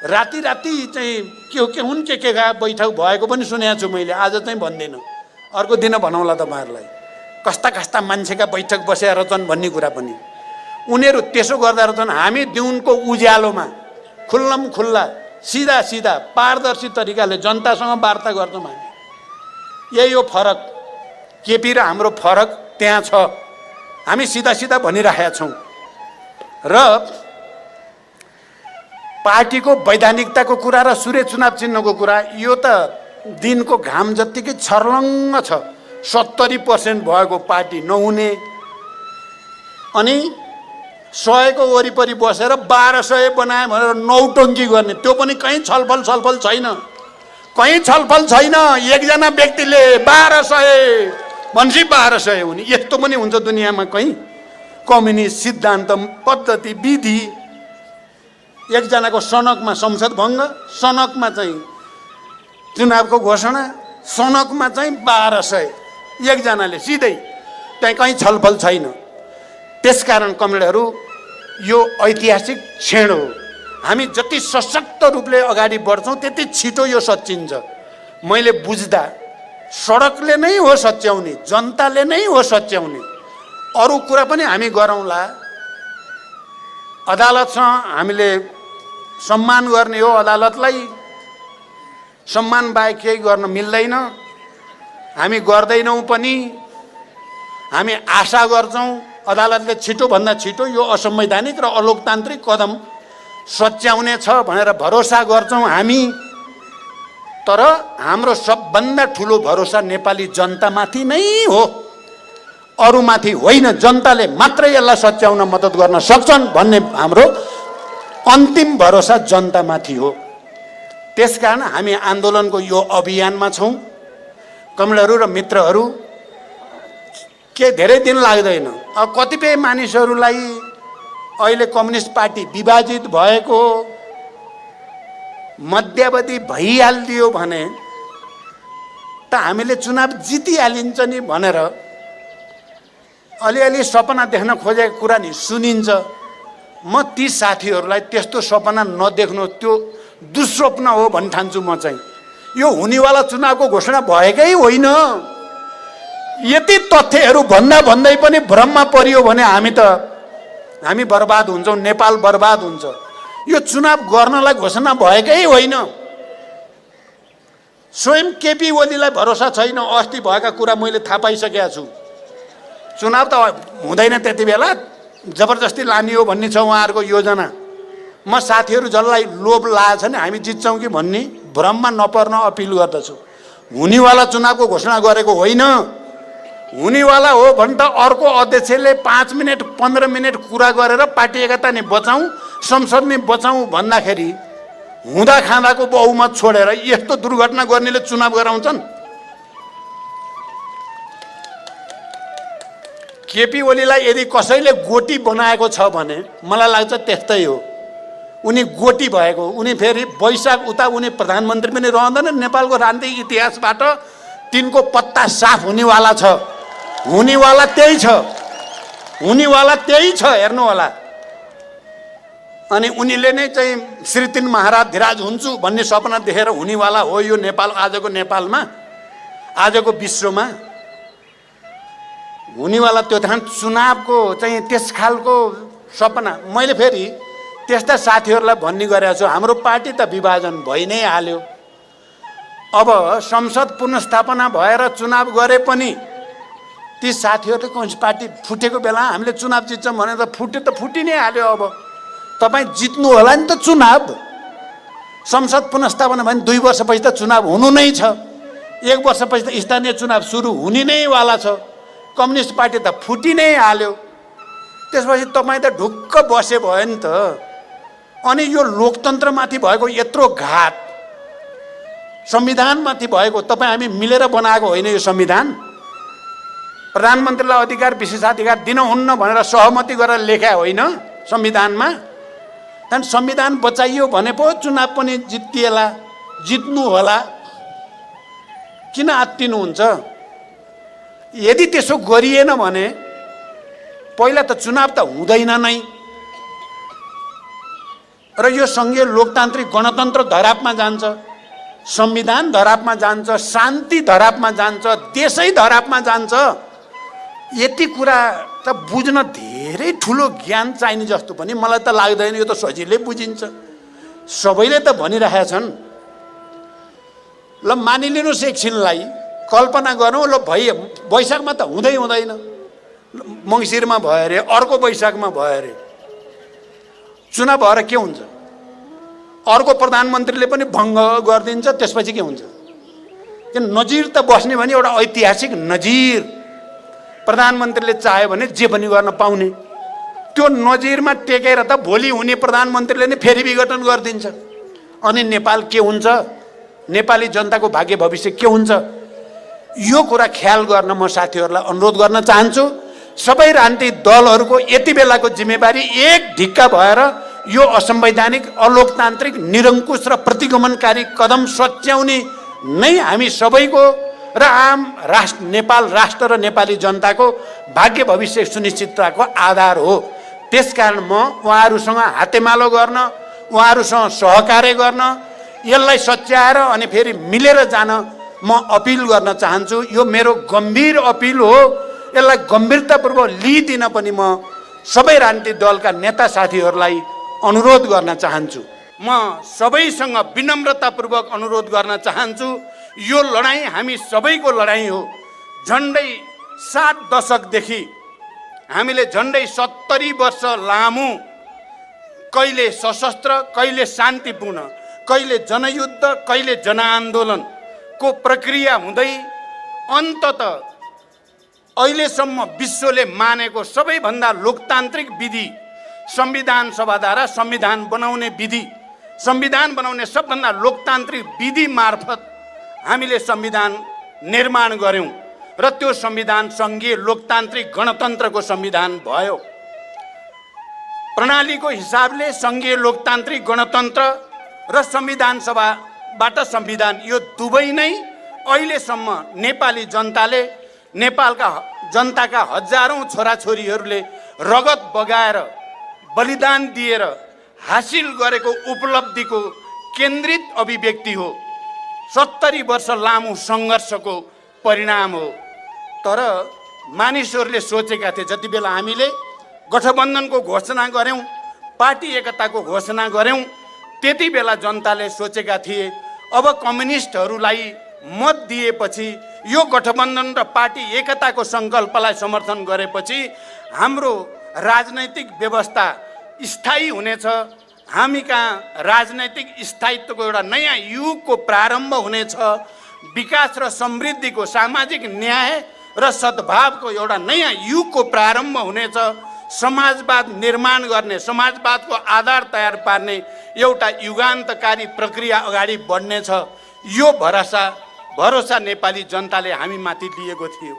Speaker 1: राति चाहिँ के हुन् के बैठक भएको पनि सुनेको छु मैले। आज चाहिँ भन्दिनँ, अर्को दिन भनौँला तपाईँहरूलाई। कस्ता मान्छेका बैठक बसेर रहेछन् भन्ने कुरा पनि। उनीहरू त्यसो गर्दा रहेछन्। हामी दिउनको उज्यालोमा खुल्लम खुल्ला सिधा पारदर्शी तरिकाले जनतासँग वार्ता गर्छौँ हामी। यही हो फरक। केपी र हाम्रो फरक त्यहाँ छ। हामी सिधा भनिरहेका छौँ र पार्टीको वैधानिकताको कुरा र सूर्य चुनाव चिन्हको कुरा, यो त दिनको घाम जत्तिकै छर्लङ्ग छ। 70% भएको पार्टी नहुने, अनि 100 को वरिपरि बसेर 1200 बनायो भनेर नौटङ्की गर्ने, त्यो पनि कहीँ छलफल छैन। कहीँ छलफल छैन। एकजना व्यक्तिले 1200 भनेपछि 1200 हुने, यस्तो पनि हुन्छ दुनियाँमा कहीँ? कम्युनिस्ट सिद्धान्त, पद्धति, विधि, एकजनाको सनकमा संसद भङ्ग, सनकमा चाहिँ चुनावको घोषणा, सनकमा चाहिँ 1200 एकजनाले सिधै, त्यहाँ कहीँ छलफल छैन। त्यसकारण कमरेडहरू, यो ऐतिहासिक क्षण हो। हामी जति सशक्त रूपले अगाडि बढ्छौँ त्यति छिटो यो सच्याइन्छ। मैले बुझ्दा सडकले नै हो सच्याउने, जनताले नै हो सच्याउने। अरू कुरा पनि हामी गरौँला। अदालतसँग हामीले सम्मान गर्ने हो, अदालतलाई सम्मान बाहेक केही गर्न मिल्दैन। हामी गर्दैनौँ पनि। हामी आशा गर्छौँ अदालतले छिटोभन्दा छिटो यो असंवैधानिक र अलोकतान्त्रिक कदम सच्याउने छ भनेर भरोसा गर्छौँ हामी। तर हाम्रो सबभन्दा ठुलो भरोसा नेपाली जनतामाथि नै हो, अरूमाथि होइन। जनताले मात्रै यसलाई सच्याउन मद्दत गर्न सक्छन् भन्ने हाम्रो अन्तिम भरोसा जनतामाथि हो। त्यसकारण हामी आन्दोलनको यो अभियानमा छौँ। कमरेडहरू र मित्रहरू, के धेरै दिन लाग्दैन। अब कतिपय मानिसहरूलाई अहिले कम्युनिस्ट पार्टी विभाजित भएको मध्यावधि भइहालिदियो भने त हामीले चुनाव जितिहालिन्छ नि भनेर अलिअलि सपना देख्न खोजेको कुरा नि सुनिन्छ। म ती साथीहरूलाई त्यस्तो सपना नदेख्नु, त्यो दुस्वप्न हो भन्न ठान्छु। म चाहिँ यो हुनेवाला चुनावको घोषणा भएकै होइन। यति तथ्यहरू भन्दै पनि भ्रममा परियो भने हामी बर्बाद हुन्छौँ, नेपाल बर्बाद हुन्छ। यो चुनाव गर्नलाई घोषणा भएकै होइन। स्वयं केपी ओलीलाई भरोसा छैन। अस्ति भएका कुरा मैले थाहा पाइसकेका छु। चुनाव त हुँदैन त्यति बेला, जबरजस्ती लाने हो भन्ने छ उहाँहरूको योजना। म साथीहरू जसलाई लोभ लागेको छ नि हामी जित्छौँ कि भन्ने भ्रममा नपर्न अपिल गर्दछु। हुनेवाला चुनावको घोषणा गरेको होइन। हुनेवाला हो भने त अर्को अध्यक्षले 5 मिनट 15 मिनट कुरा गरेर पार्टी एकता नि बचाउँ, संसद नि बचाउँ भन्दाखेरि हुँदा खाँदाको बहुमत छोडेर यस्तो दुर्घटना गर्नेले चुनाव गराउँछन्। केपी ओलीलाई यदि कसैले गोटी बनाएको छ भने मलाई लाग्छ त्यस्तै हो। उनी गोटी भएको, उनी फेरि वैशाख उता उनी प्रधानमन्त्री पनि रहँदैन। नेपालको राजनीतिक इतिहासबाट तिनको पत्ता साफ हुनेवाला छ। हुनेवाला त्यही छ, हुनेवाला त्यही छ, हेर्नु होला। अनि उनीले नै चाहिँ श्री 3 महाराज धिराज हुन्छु भन्ने सपना देखेर हुनेवाला हो यो नेपाल। आजको नेपालमा, आजको विश्वमा हुनेवाला त्यो ठाउँ चुनावको चाहिँ त्यस खालको सपना। मैले फेरि त्यस्ता साथीहरूलाई भन्ने गरेको छु, हाम्रो पार्टी त विभाजन भइ नै हाल्यो। अब संसद पुनर्स्थापना भएर चुनाव गरे पनि ती साथीहरूले कम्युनिस्ट पार्टी फुटेको बेला हामीले चुनाव जित्छौँ भने त फुटि नै हाल्यो। अब तपाईँ जित्नु होला नि त चुनाव। संसद पुनर्स्थापना भने 2 वर्षपछि त चुनाव हुनु नै छ। 1 वर्षपछि त स्थानीय चुनाव सुरु हुने नै वाला छ। कम्युनिस्ट पार्टी त फुटि नै हाल्यो। त्यसपछि तपाईँ त ढुक्क बसे भयो नि त। अनि यो लोकतन्त्रमाथि भएको यत्रो घात, संविधानमाथि भएको, तपाईँ हामी मिलेर बनाएको होइन यो संविधान। प्रधानमन्त्रीलाई अधिकार विशेषाधिकार दिनुहुन्न भनेर सहमति गरेर लेख्या होइन संविधानमा। त्यहाँदेखि संविधान बचाइयो भने पो चुनाव पनि जितिएला, जित्नु होला। किन आत्तिनुहुन्छ? यदि त्यसो गरिएन भने पहिला त चुनाव त हुँदैन नै र यो सङ्घीय लोकतान्त्रिक गणतन्त्र धरापमा जान्छ, संविधान धरापमा जान्छ, शान्ति धरापमा जान्छ, देशै धरापमा जान्छ। यति कुरा त बुझ्न धेरै ठुलो ज्ञान चाहिने जस्तो पनि मलाई त लाग्दैन। यो त सजिलै बुझिन्छ, सबैले त भनिरहेका छन्। ल मानिलिनुहोस् एकछिनलाई, कल्पना गरौँ। ल वैशाखमा त हुँदैन, मङ्सिरमा भयो अरे, अर्को वैशाखमा भयो अरे, चुनाव भएर के हुन्छ? अर्को प्रधानमन्त्रीले पनि भङ्ग गरिदिन्छ। त्यसपछि के हुन्छ? कि नजिर त बस्ने भने एउटा ऐतिहासिक नजिर, प्रधानमन्त्रीले चाह्यो भने जे पनि गर्न पाउने। त्यो नजिरमा टेकेर त भोलि हुने प्रधानमन्त्रीले नै फेरि विघटन गरिदिन्छ। अनि नेपाल के हुन्छ? नेपाली जनताको भाग्य भविष्य के हुन्छ? यो कुरा ख्याल गर्न म साथीहरूलाई अनुरोध गर्न चाहन्छु। सबै राजनीतिक दलहरूको यति बेलाको जिम्मेवारी एक ढिक्का भएर यो असंवैधानिक, अलोकतान्त्रिक, निरङ्कुश र प्रतिगमनकारी कदम सच्याउने नै हामी सबैको र आम राष्ट्र, नेपाल राष्ट्र र नेपाली जनताको भाग्य भविष्य सुनिश्चितताको आधार हो। त्यसकारण म उहाँहरूसँग हातेमालो गर्न, उहाँहरूसँग सहकार्य गर्न, यसलाई सच्याएर अनि फेरि मिलेर जान म अपिल गर्न चाहन्छु। यो मेरो गम्भीर अपिल हो। यसलाई गम्भीरतापूर्वक लिइदिन पनि म सबै राजनीतिक दलका नेता साथीहरूलाई अनुरोध गर्न चाहन्छु। म सबैसँग विनम्रतापूर्वक अनुरोध गर्न चाहन्छु। यो लडाईँ हामी सबैको लडाईँ हो। झन्डै 7 दशकदेखि हामीले झन्डै 70 वर्ष लामो कहिले सशस्त्र, कहिले शान्तिपूर्ण, कहिले जनयुद्ध, कहिले जनआन्दोलनको प्रक्रिया हुँदै अन्ततः अहिलेसम्म विश्वले मानेको सबैभन्दा लोकतान्त्रिक विधि संविधान सभाद्वारा संविधान बनाउने विधि, संविधान बनाउने सबभन्दा लोकतान्त्रिक विधि मार्फत हामीले संविधान निर्माण गर्यौं र त्यो संविधान सङ्घीय लोकतान्त्रिक गणतन्त्रको संविधान भयो। प्रणालीको हिसाबले सङ्घीय लोकतान्त्रिक गणतन्त्र र संविधान सभाबाट संविधान, यो दुवै नै अहिलेसम्म नेपाली जनताले, नेपालका जनताका हजारौँ छोराछोरीहरूले रगत बगाएर बलिदान दिएर हासिल गरेको उपलब्धिको केन्द्रित अभिव्यक्ति हो। 70 वर्ष लामो सङ्घर्षको परिणाम हो। तर मानिसहरूले सोचेका थिए, जति बेला हामीले गठबन्धनको घोषणा गऱ्यौँ, पार्टी एकताको घोषणा गऱ्यौँ, त्यति बेला जनताले सोचेका थिए अब कम्युनिस्टहरूलाई मत दिएपछि, यो गठबन्धन र पार्टी एकताको सङ्कल्पलाई समर्थन गरेपछि हाम्रो राजनैतिक व्यवस्था स्थायी हुनेछ, हामी कहाँ राजनैतिक स्थायित्वको एउटा नयाँ युगको प्रारम्भ हुनेछ, विकास र समृद्धिको, सामाजिक न्याय र सद्भावको एउटा नयाँ युगको प्रारम्भ हुनेछ, समाजवाद निर्माण गर्ने, समाजवादको आधार तयार पार्ने एउटा युगान्तकारी प्रक्रिया अगाडि बढ्नेछ। यो भरोसा नेपाली जनताले हामीमाथि लिएको थियो।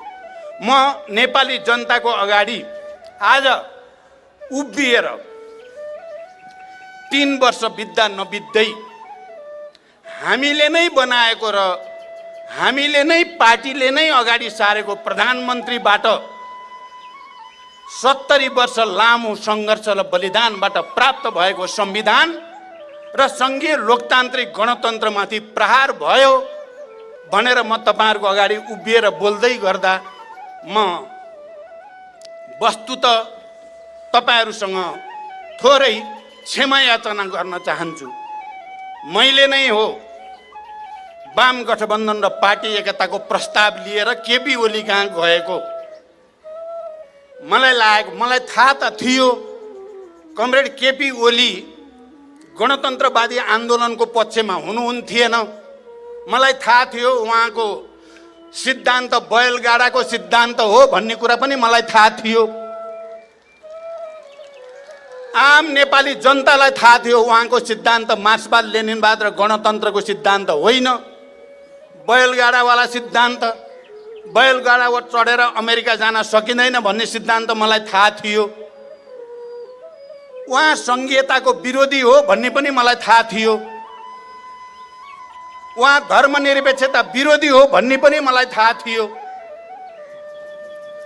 Speaker 1: म नेपाली जनताको अगाडि आज उभिएर 3 वर्ष बित्दा नबित्दै हामीले नै बनाएको र हामीले नै पार्टीले नै अगाडि सारेको प्रधानमन्त्रीबाट 70 वर्ष लामो सङ्घर्ष र बलिदानबाट प्राप्त भएको संविधान र सङ्घीय लोकतान्त्रिक गणतन्त्रमाथि प्रहार भयो भनेर म तपाईँहरूको अगाडि उभिएर बोल्दै गर्दा म वस्तुत तपाईँहरूसँग थोरै क्षमा याचना गर्न चाहन्छु। मैले नै हो वाम गठबन्धन र पार्टी एकताको प्रस्ताव लिएर केपी ओली कहाँ गएको। मलाई थाहा त थियो कमरेड केपी ओली गणतन्त्रवादी आन्दोलनको पक्षमा हुनुहुन्थेन। मलाई थाहा थियो उहाँको सिद्धान्त बैलगाडाको सिद्धान्त हो भन्ने कुरा पनि मलाई थाहा थियो। आम नेपाली जनतालाई थाहा थियो उहाँको सिद्धान्त मार्क्सवाद लेनिनवाद र गणतन्त्रको सिद्धान्त होइन, बैलगाडावाला सिद्धान्त, बैलगाडामा चढेर अमेरिका जान सकिँदैन भन्ने सिद्धान्त मलाई थाहा थियो। उहाँ सङ्घीयताको विरोधी हो भन्ने पनि मलाई थाहा थियो। उहाँ धर्मनिरपेक्षता विरोधी हो भन्ने पनि मलाई थाहा थियो।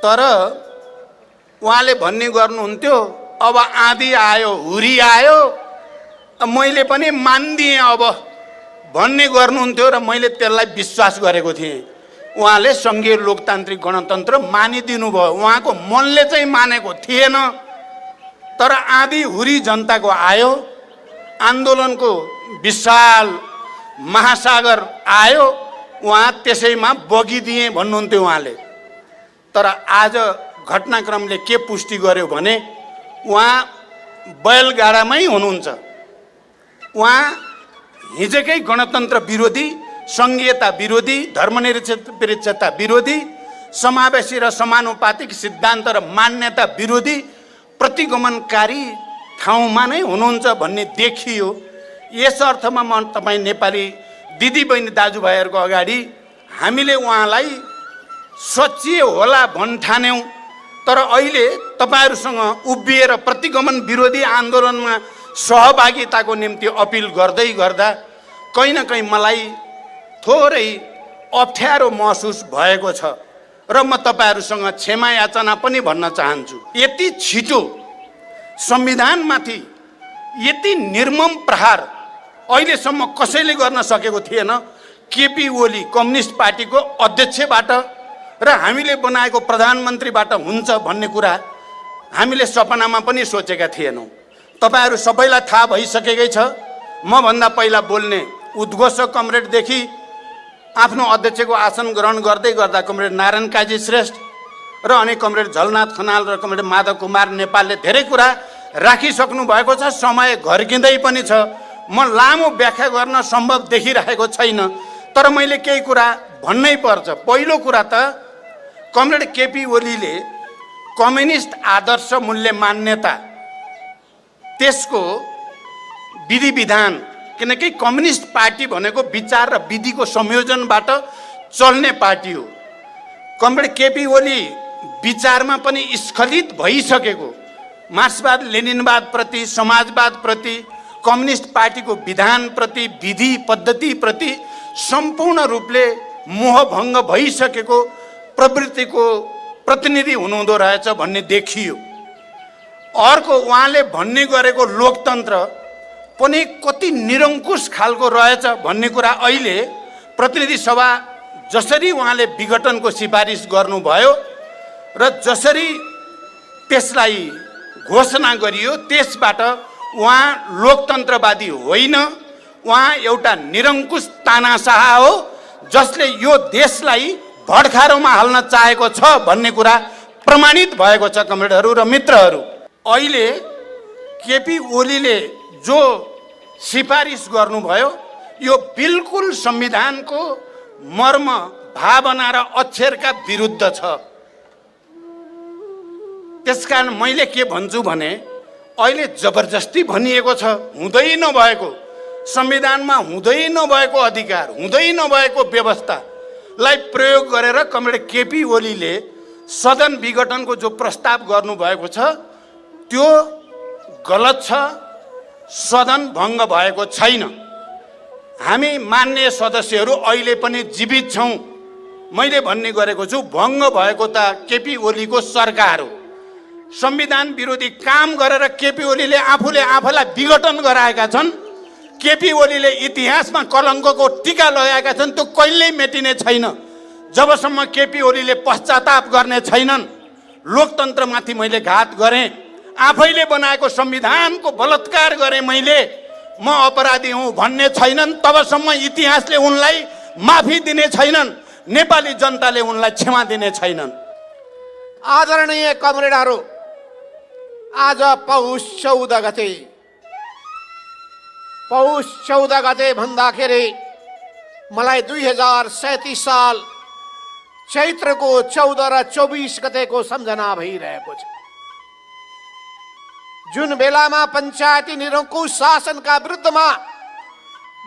Speaker 1: तर उहाँले भन्ने गर्नुहुन्थ्यो अब आँधी आयो, हुरी आयो, मैले पनि मान्दिएँ अब भन्ने गर्नुहुन्थ्यो र मैले त्यसलाई विश्वास गरेको थिएँ। उहाँले सङ्घीय लोकतान्त्रिक गणतन्त्र मानिदिनु भयो, उहाँको मनले चाहिँ मानेको थिएन। तर आँधी हुरी जनताको आयो, आन्दोलनको विशाल महासागर आयो, उहाँ त्यसैमा बगिदिए भन्नुहुन्थ्यो उहाँले। तर आज घटनाक्रमले के पुष्टि गर्यो भने उहाँ बैलगाडामै हुनुहुन्छ। उहाँ हिजोकै गणतन्त्र विरोधी, सङ्घीयता विरोधी, धर्मनिरपेक्षता विरोधी, समावेशी र समानुपातिक सिद्धान्त र मान्यता विरोधी, प्रतिगमनकारी ठाउँमा नै हुनुहुन्छ भन्ने देखियो। यस अर्थमा म तपाईँ नेपाली दिदीबहिनी दाजुभाइहरूको अगाडि हामीले उहाँलाई सच्चिए होला भन्ठान्यौँ। तर अहिले तपाईँहरूसँग उभिएर प्रतिगमन विरोधी आन्दोलनमा सहभागिताको निम्ति अपिल गर्दै गर्दा कहीँ न कहीँ मलाई थोरै अप्ठ्यारो महसुस भएको छ र म तपाईँहरूसँग क्षमा याचना पनि भन्न चाहन्छु। यति छिटो संविधानमाथि यति निर्मम प्रहार अहिलेसम्म कसैले गर्न सकेको थिएन। केपी ओली कम्युनिस्ट पार्टीको अध्यक्षबाट र हामीले बनाएको प्रधानमन्त्रीबाट हुन्छ भन्ने कुरा हामीले सपनामा पनि सोचेका थिएनौँ। तपाईँहरू सबैलाई थाहा भइसकेकै छ। मभन्दा पहिला बोल्ने उद्घोषक कमरेडदेखि आफ्नो अध्यक्षको आसन ग्रहण गर्दै गर्दा कमरेड नारायण काजी श्रेष्ठ र अनि कमरेड झलनाथ खनाल र कमरेड माधव कुमार नेपालले धेरै कुरा राखिसक्नु भएको छ। समय घर्किँदै पनि छ, म लामो व्याख्या गर्न सम्भव देखिरहेको छैन। तर मैले केही कुरा भन्नै पर्छ। पहिलो कुरा त कमरेड केपी ओलीले कम्युनिस्ट आदर्श मूल्य मान्यता, त्यसको विधि विधान, किनकि कम्युनिस्ट पार्टी भनेको विचार र विधिको संयोजनबाट चल्ने पार्टी हो। कमरेड केपी ओली विचारमा पनि स्खलित भइसकेको, मार्क्सवाद लेनिनवाद प्रति, समाजवाद प्रति, कम्युनिस्ट पार्टीको विधान प्रति, विधि पद्धति प्रति सम्पूर्ण रूपले मोहभङ्ग भइसकेको प्रवृत्तिको प्रतिनिधि हुनुहुँदो रहेछ भन्ने देखियो। अर्को उहाँले भन्ने गरेको लोकतन्त्र पनि कति निरङ्कुश खालको रहेछ भन्ने कुरा अहिले प्रतिनिधि सभा जसरी उहाँले विघटनको सिफारिस गर्नुभयो र जसरी त्यसलाई घोषणा गरियो त्यसबाट उहाँ लोकतन्त्रवादी होइन, उहाँ एउटा निरङ्कुश तानाशाह हो जसले यो देशलाई भडखारोमा हाल्न चाहेको छ भन्ने कुरा प्रमाणित भएको छ। कमरेडहरू र मित्रहरू, अहिले केपी ओलीले जो सिफारिस गर्नुभयो यो बिल्कुल संविधानको मर्म, भावना र अक्षरका विरुद्ध छ। त्यसकारण मैले के भन्छु भने अहिले जबरजस्ती भनिएको छ, हुँदै नभएको संविधानमा हुँदै नभएको अधिकार, हुँदै नभएको व्यवस्थालाई प्रयोग गरेर कमरेड केपी ओलीले सदन विघटनको जो प्रस्ताव गर्नुभएको छ त्यो गलत छ। सदन भङ्ग भएको छैन। हामी मान्य सदस्यहरू अहिले पनि जीवित छौँ। मैले भन्ने गरेको छु भङ्ग भएको त केपी ओलीको सरकार हो। संविधान विरोधी काम गरेर केपी ओलीले आफूले आफूलाई विघटन गराएका छन्। केपी ओलीले इतिहासमा कलङ्कको टीका लगाएका छन्। त्यो कहिल्यै मेटिने छैन जबसम्म केपी ओलीले पश्चाताप गर्ने छैनन्। लोकतन्त्रमाथि मैले घात गरेँ, आफैले बनाएको संविधानको बलात्कार गरेँ, मैले म अपराधी हुँ भन्ने छैनन् तबसम्म इतिहासले उनलाई माफी दिने छैनन्, नेपाली जनताले उनलाई क्षमा दिने छैनन्।
Speaker 3: आदरणीय कमरेडहरू, आज पौष 14 गते भन्दाखेरि मलाई 2037 साल चैत्रको 14 र 24 गतेको सम्झना भइरहेको छ। जुन बेलामा पञ्चायती निरङ्कुश शासनका विरुद्धमा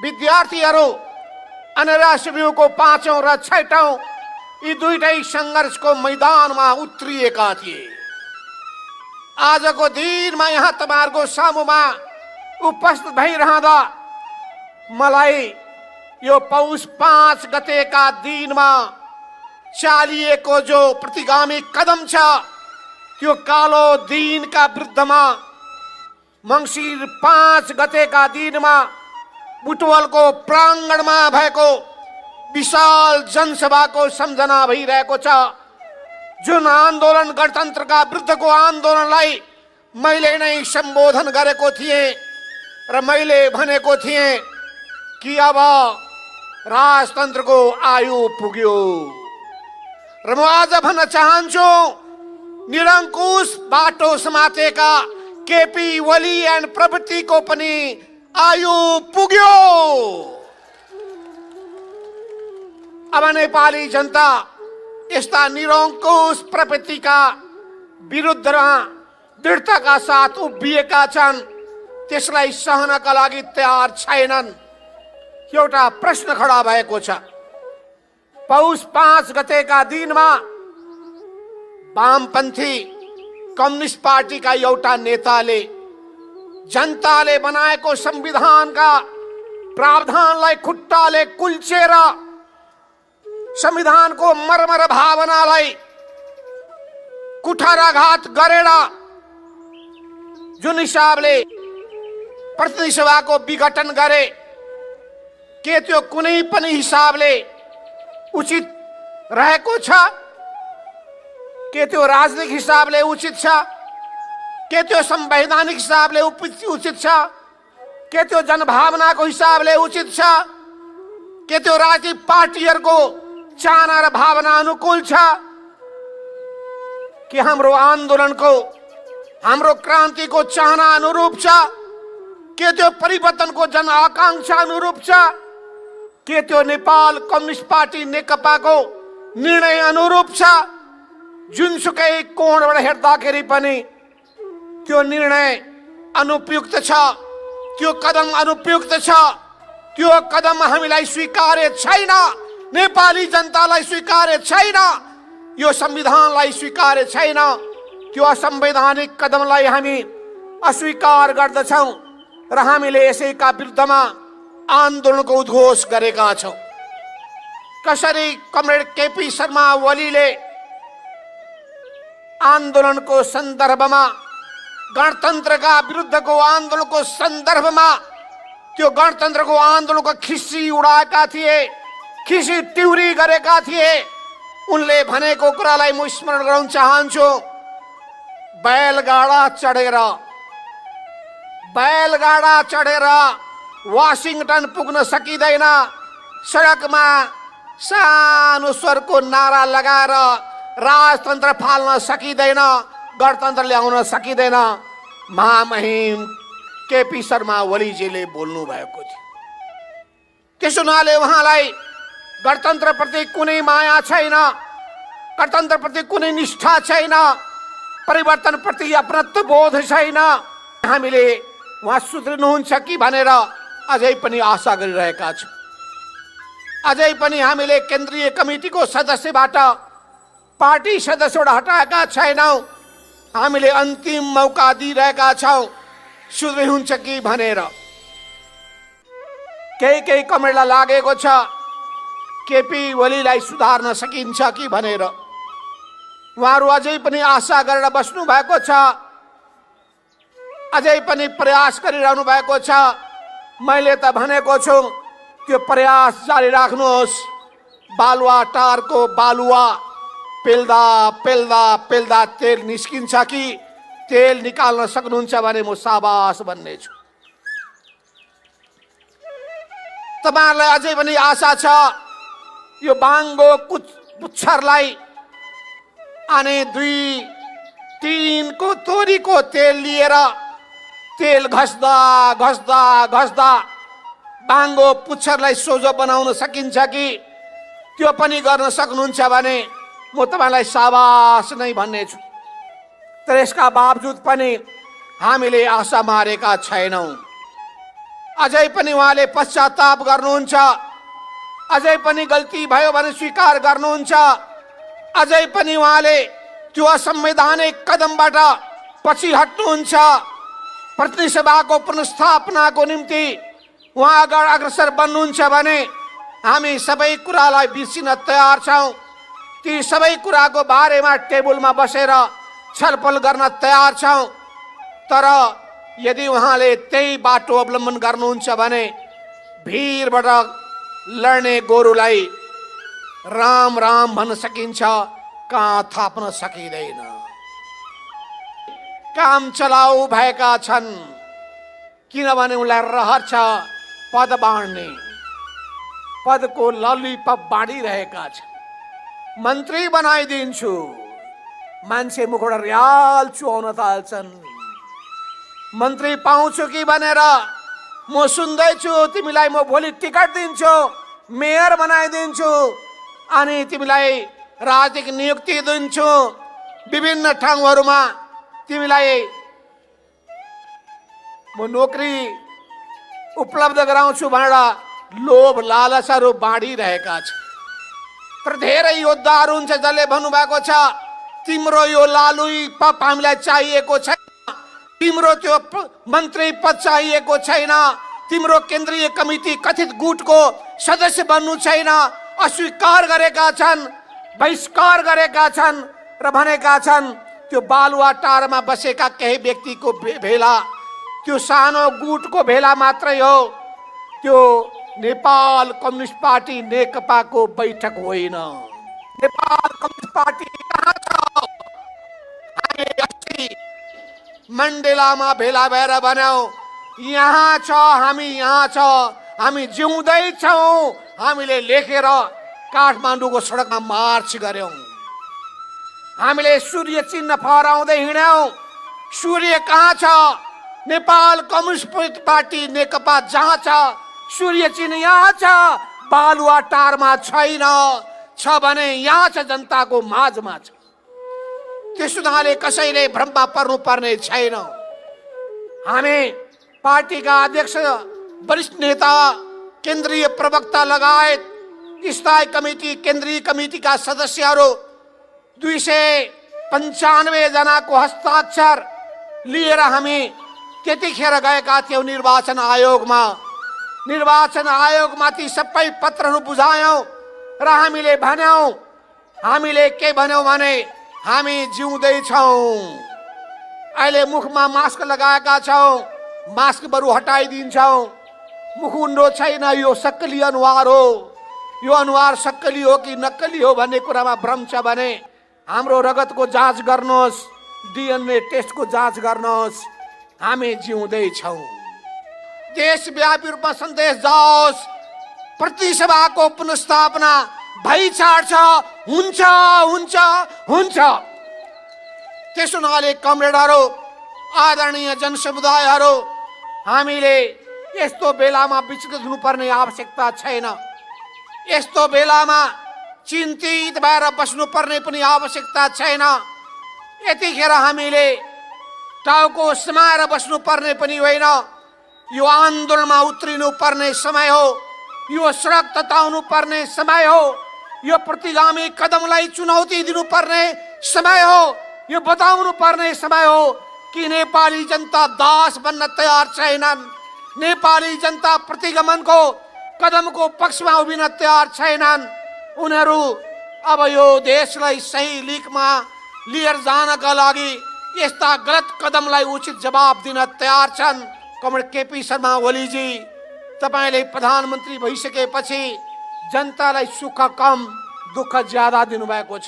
Speaker 3: विद्यार्थीहरू अनरा शिविरको 5औं र 6औं यी दुईटै सङ्घर्षको मैदानमा उत्रिएका थिए। आजको दिनमा यहाँ तपाईँहरूको सामुमा उपस्थित भइरहँदा मलाई यो पौष 5 गतेका दिनमा चालिएको जो प्रतिगामी कदम छ त्यो कालो दिनका विरुद्धमा मङ्सिर 5 गतेका दिनमा बुटवलको प्राङ्गणमा भएको विशाल जनसभाको सम्झना भइरहेको छ। जुन आन्दोलन गणतन्त्रका विरुद्धको आन्दोलनलाई मैले नै सम्बोधन गरेको थिएँ र मैले भनेको थिएँ कि अब राजतन्त्रको आयु पुग्यो र म आज भन्न चाहन्छु निरङ्कुश बाटो समातेका केपी ओली एन्ड प्रवृत्तिको पनि आयु पुग्यो। अब नेपाली जनता यस्ता निरङ्कुश प्रवृत्तिका विरुद्ध र दृढताका साथ उभिएका छन्, त्यसलाई सहनका लागि तयार छैनन्। एउटा प्रश्न खडा भएको छ। पौष 5 गतेका दिनमा वामपन्थी कम्युनिस्ट पार्टीका एउटा नेताले जनताले बनाएको संविधानका प्रावधानलाई खुट्टाले कुल्चेर संविधानको मर्म र भावनालाई कुठाराघात गरेर जुन हिसाबले प्रतिनिधि सभाको विघटन गरे, के त्यो कुनै पनि हिसाबले उचित रहेको छ? के त्यो राजनीतिक हिसाबले उचित छ? के त्यो संवैधानिक हिसाबले उचित छ? के त्यो जनभावनाको हिसाबले उचित छ? के त्यो राजनीतिक पार्टीहरूको चाहना र भावना अनुकूल छ? कि हाम्रो आन्दोलनको, हाम्रो क्रान्तिको चाहना अनुरूप छ? के त्यो परिवर्तनको जन आकांक्षा अनुरूप छ? के त्यो नेपाल कम्युनिस्ट पार्टी नेकपाको निर्णय अनुरूप छ? जुनसुकै कोणबाट हेर्दाखेरि पनि त्यो निर्णय अनुपयुक्त छ, त्यो कदम अनुपयुक्त छ, त्यो कदम हामीलाई स्वीकार्य छैन, नेपाली जनतालाई स्वीकार्य छैन, यो संविधानलाई स्वीकार्य छैन। त्यो असंवैधानिक कदमलाई हामी अस्वीकार गर्दछौं र हामीले यसैका विरुद्धमा आन्दोलनको उद्घोष गरेका छौं। कसरी कमरेड केपी शर्मा ओलीले आन्दोलनको सन्दर्भमा, गणतन्त्रका विरुद्धको आन्दोलनको सन्दर्भमा त्यो गणतन्त्रको आन्दोलनको खिस्सी उडाएका थिए, खिस्सी टिउरी गरेका थिए, उनले भनेको कुरालाई म स्मरण गराउन चाहन्छु। बैलगाडा चढेर वाशिंगटन पुग्न सकिँदैन, सडकमा सानो स्वरको नारा लगाएर राजतन्त्र फाल्न सकिँदैन, गणतन्त्र ल्याउन सकिँदैन। महामहिम केपी शर्मा ओलीजीले बोल्नु भएको थियो। त्यसो हुनाले उहाँलाई गणतन्त्रप्रति कुनै माया छैन, गणतन्त्रप्रति कुनै निष्ठा छैन, परिवर्तनप्रति अपनत्व बोध छैन। हामीले उहाँ सुध्रिनुहुन्छ कि भनेर अझै पनि आशा गरिरहेका छौँ। अझै पनि हामीले केन्द्रीय कमिटीको सदस्यबाट, पार्टी सदस्यबाट हटाएका छैनौँ। हामीले अन्तिम मौका दिइरहेका छौँ सुध्रिनुहुन्छ कि भनेर। केही कमेडलाई लागेको छ केपी ओलीलाई सुधार्न सकिन्छ कि भनेर। उहाँहरू अझै पनि आशा गरेर बस्नु भएको छ, अझै पनि प्रयास गरिरहनु भएको छ। मैले त भनेको छु त्यो प्रयास जारी राख्नुहोस्। बालुवा टारको बालुवा पेल्दा पेल्दा पेल्दा तेल निस्किन्छ कि तेल निकाल्न सक्नुहुन्छ भने म साबास भन्ने छु। तपाईहरुलाई अझै पनि आशा छ यो बाङ्गो पुच्छरलाई अनि 2-3 को तोरीको तेल लिएर तेल घस्दा घस्दा घस्दा बाङ्गो पुच्छरलाई सोझो बनाउन सकिन्छ कि त्यो पनि गर्न सक्नुहुन्छ भने म तपाईलाई साबास नै भन्ने छु। तर यसका बावजुद पनि हामीले आशा मारेका छैनौं। अझै पनि उहाँले पश्चाताप गर्नुहुन्छ, अझै पनि गल्ती भयो भने स्वीकार गर्नुहुन्छ, अझै पनि उहाँले त्यो असंवैधानिक कदमबाट पछि हट्नुहुन्छ। प्रतिनिधि सभाको पुनर्स्थापनाको निम्ति उहाँ अग्रसर बन्नुहुन्छ भने हामी सबै कुरालाई बिर्सिन तयार छौं। ती सबै कुराको बारेमा टेबलमा बसेर छलफल गर्न तयार छौं। तर यदि उहाँले त्यही बाटो अवलम्बन गर्नुहुन्छ भने भिरबाट लड्ने गोरुलाई राम राम भन्न सकिन्छ, कहाँ थाप्न सकिँदैन। काम चलाउ भएका छन् किनभने उनलाई रहर छ पद बाँड्ने, पदको ललिपप बाँडिरहेका छन्। मन्त्री बनाइदिन्छु, मान्छे मुखबाट रियाल चुहाउन थाल्छन्। मन्त्री पाउँछु कि भनेर म सुन्दैछु, तिमीलाई म भोलि टिकट दिन्छु, मेयर बनाइदिन्छु अनि तिमीलाई राजनीतिक नियुक्ति दिन्छु, विभिन्न ठाउँहरूमा तिमीलाई म नोकरी उपलब्ध गराउँछु भनेर लोभ लालसाहरू बाँडिरहेका छन्। तर धेरै योद्धाहरू हुन्छ जसले भन्नुभएको छ तिम्रो यो लालुई पप हामीलाई चाहिएको छैन, तिम्रो त्यो मन्त्री पद चाहिएको छैन, तिम्रो केन्द्रीय कमिटी कथित गुटको सदस्य बन्नु छैन। अस्वीकार गरेका छन्, बहिष्कार गरेका छन् र भनेका छन् त्यो बालुवा टारमा बसेका केही व्यक्तिको भेला त्यो सानो गुटको भेला मात्रै हो, त्यो नेपाल कम्युनिस्ट पार्टी नेकपाको बैठक होइन। नेपाल कम्युनिस्ट पार्टी कहाँ छ? हामी अस्ति मण्डेलामा भेला भएर भन्यौं यहाँ छ, हामी यहाँ छ, हामी जिउँदै छौं। हामीले लेखेर काठमाडौँको सडकमा मार्च गर्यौं। हामीले सूर्य चिन्ह फहराउँदै हिँड्यौं। सूर्य कहाँ छ? नेपाल कम्युनिस्ट पार्टी नेकपा जहाँ छ सूर्य चिन्ह यहाँ छ, बालुवा टारमा छैन। छ भने यहाँ छ, जनताको माझमा छ। त्यसो हुनाले कसैले भ्रममा पर्नु पर्ने छैन। हामी पार्टीका अध्यक्ष, वरिष्ठ नेता, केन्द्रीय प्रवक्ता लगायत स्थायी कमिटी, केन्द्रीय कमिटीका सदस्यहरू 200 95 जनाको हस्ताक्षर लिएर हामी त्यतिखेर गएका थियौँ निर्वाचन आयोगमा। निर्वाचन आयोगमाथि सबै पत्रहरू बुझायौँ र हामीले भन्यौँ, हामीले के भन्यौँ भने हामी जिउँदैछौँ। अहिले मुखमा मास्क लगाएका छौँ, मास्क बरु हटाइदिन्छौँ। मुखुन्डो छैन, यो सक्कली अनुहार हो। यो अनुहार सक्कली हो कि नक्कली हो भन्ने कुरामा भ्रम छ भने हाम्रो रगतको जाँच गर्नुहोस्, DNA टेस्टको जाँच गर्नुहोस्। हामी जिउँदैछौँ। देशव्यापी रूपमा सन्देश जाओस्, प्रतिसभाको पुनर्स्थापना भइछाड्छ, हुन्छ हुन्छ हुन्छ। त्यसो हुनाले कमरेडहरू, आदरणीय जनसमुदायहरू, हामीले यस्तो बेलामा विचलित हुनुपर्ने आवश्यकता छैन। यस्तो बेलामा चिन्तित भएर बस्नुपर्ने पनि आवश्यकता छैन। यतिखेर हामीले टाउको समाएर बस्नुपर्ने पनि होइन। यो आन्दोलनमा उत्रिनु पर्ने समय हो। यो सडक तताउनु पर्ने समय हो। यो प्रतिगामी कदमलाई चुनौती दिनुपर्ने समय हो। यो बताउनु पर्ने समय हो कि नेपाली जनता दास बन्न तयार छैनन्। नेपाली जनता प्रतिगमनको कदमको पक्षमा उभिन तयार छैनन्। उनीहरू अब यो देशलाई सही लिकमा लिएर जानका लागि यस्ता गलत कदमलाई उचित जवाब दिन तयार छन्। कमरेड केपी शर्मा ओलीजी, तपाईले प्रधानमन्त्री भइसकेपछि जनतालाई सुख कम दुःख ज्यादा दिनुभएको छ।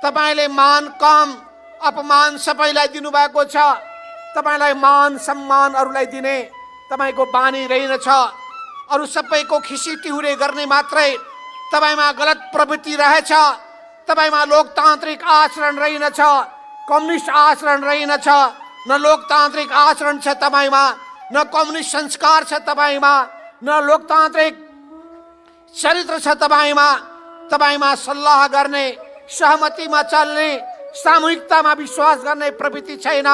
Speaker 3: तपाईले मान कम अपमान सबैलाई दिनुभएको छ। तपाईलाई मान सम्मान अरूलाई दिने तपाईको बानी रहेनछ। अरू सबैको खिसी टिहुरे गर्ने मात्रै तपाईमा गलत प्रवृत्ति रहेछ। तपाईमा लोकतान्त्रिक आचरण रहेनछ, कम्युनिस्ट आचरण रहेनछ। न लोकतान्त्रिक आचरण छ तपाईमा, न कम्युनिस्ट संस्कार छ तपाईमा, न लोकतान्त्रिक चरित्र छ तपाईमा। तपाईमा सल्लाह गर्ने, सहमतिमा चल्ने, सामूहिकतामा विश्वास गर्ने प्रवृत्ति छैन।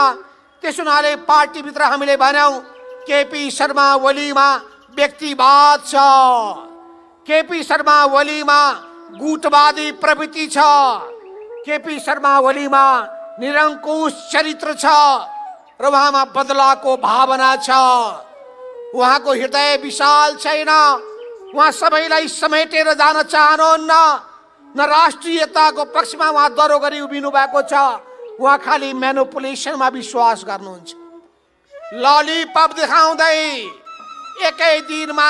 Speaker 3: त्यसो हुनाले पार्टीभित्र हामीले भन्यौं केपी शर्मा ओलीमा व्यक्तिवाद छ, केपी शर्मा ओलीमा गुटवादी प्रवृत्ति छ, केपी शर्मा ओलीमा निरङ्कुश चरित्र छ र उहाँमा बदलाको भावना छ। उहाँको हृदय विशाल छैन। उहाँ सबैलाई समेटेर जान चाहनुहुन्न। न राष्ट्रियताको पक्षमा उहाँ दरो गरी उभिनु भएको छ। उहाँ खालि म्यानिपुलेसनमा विश्वास गर्नुहुन्छ। ललिपप देखाउँदै एकै दिनमा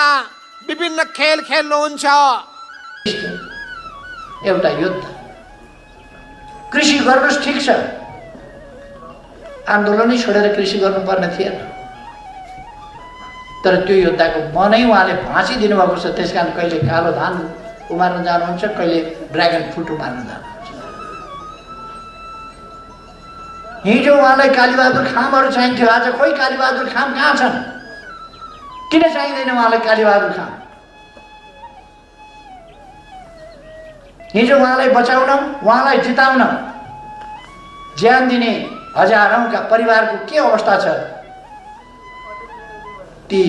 Speaker 3: विभिन्न खेल खेल्नुहुन्छ।
Speaker 2: एउटा युद्ध, कृषि गर्नुहोस् ठिक छ, आन्दोलनै छोडेर कृषि गर्नुपर्ने थिएन। तर त्यो योद्धाको मनै उहाँले भाँची दिनुभएको छ। त्यसकारण कहिले कालो धान उमार्न जानुहुन्छ, कहिले ड्रागन फ्रुट उमार्न जानुहुन्छ। हिजो उहाँलाई कालीबहादुर खामहरू चाहिन्थ्यो, आज खोइ कालीबहादुर खाम कहाँ छन्? किन चाहिँदैन उहाँलाई कालीबहादुर खाम? हिजो उहाँलाई बचाउन, उहाँलाई जिताउन ज्यान दिने हजारौंका परिवारको के अवस्था छ? ती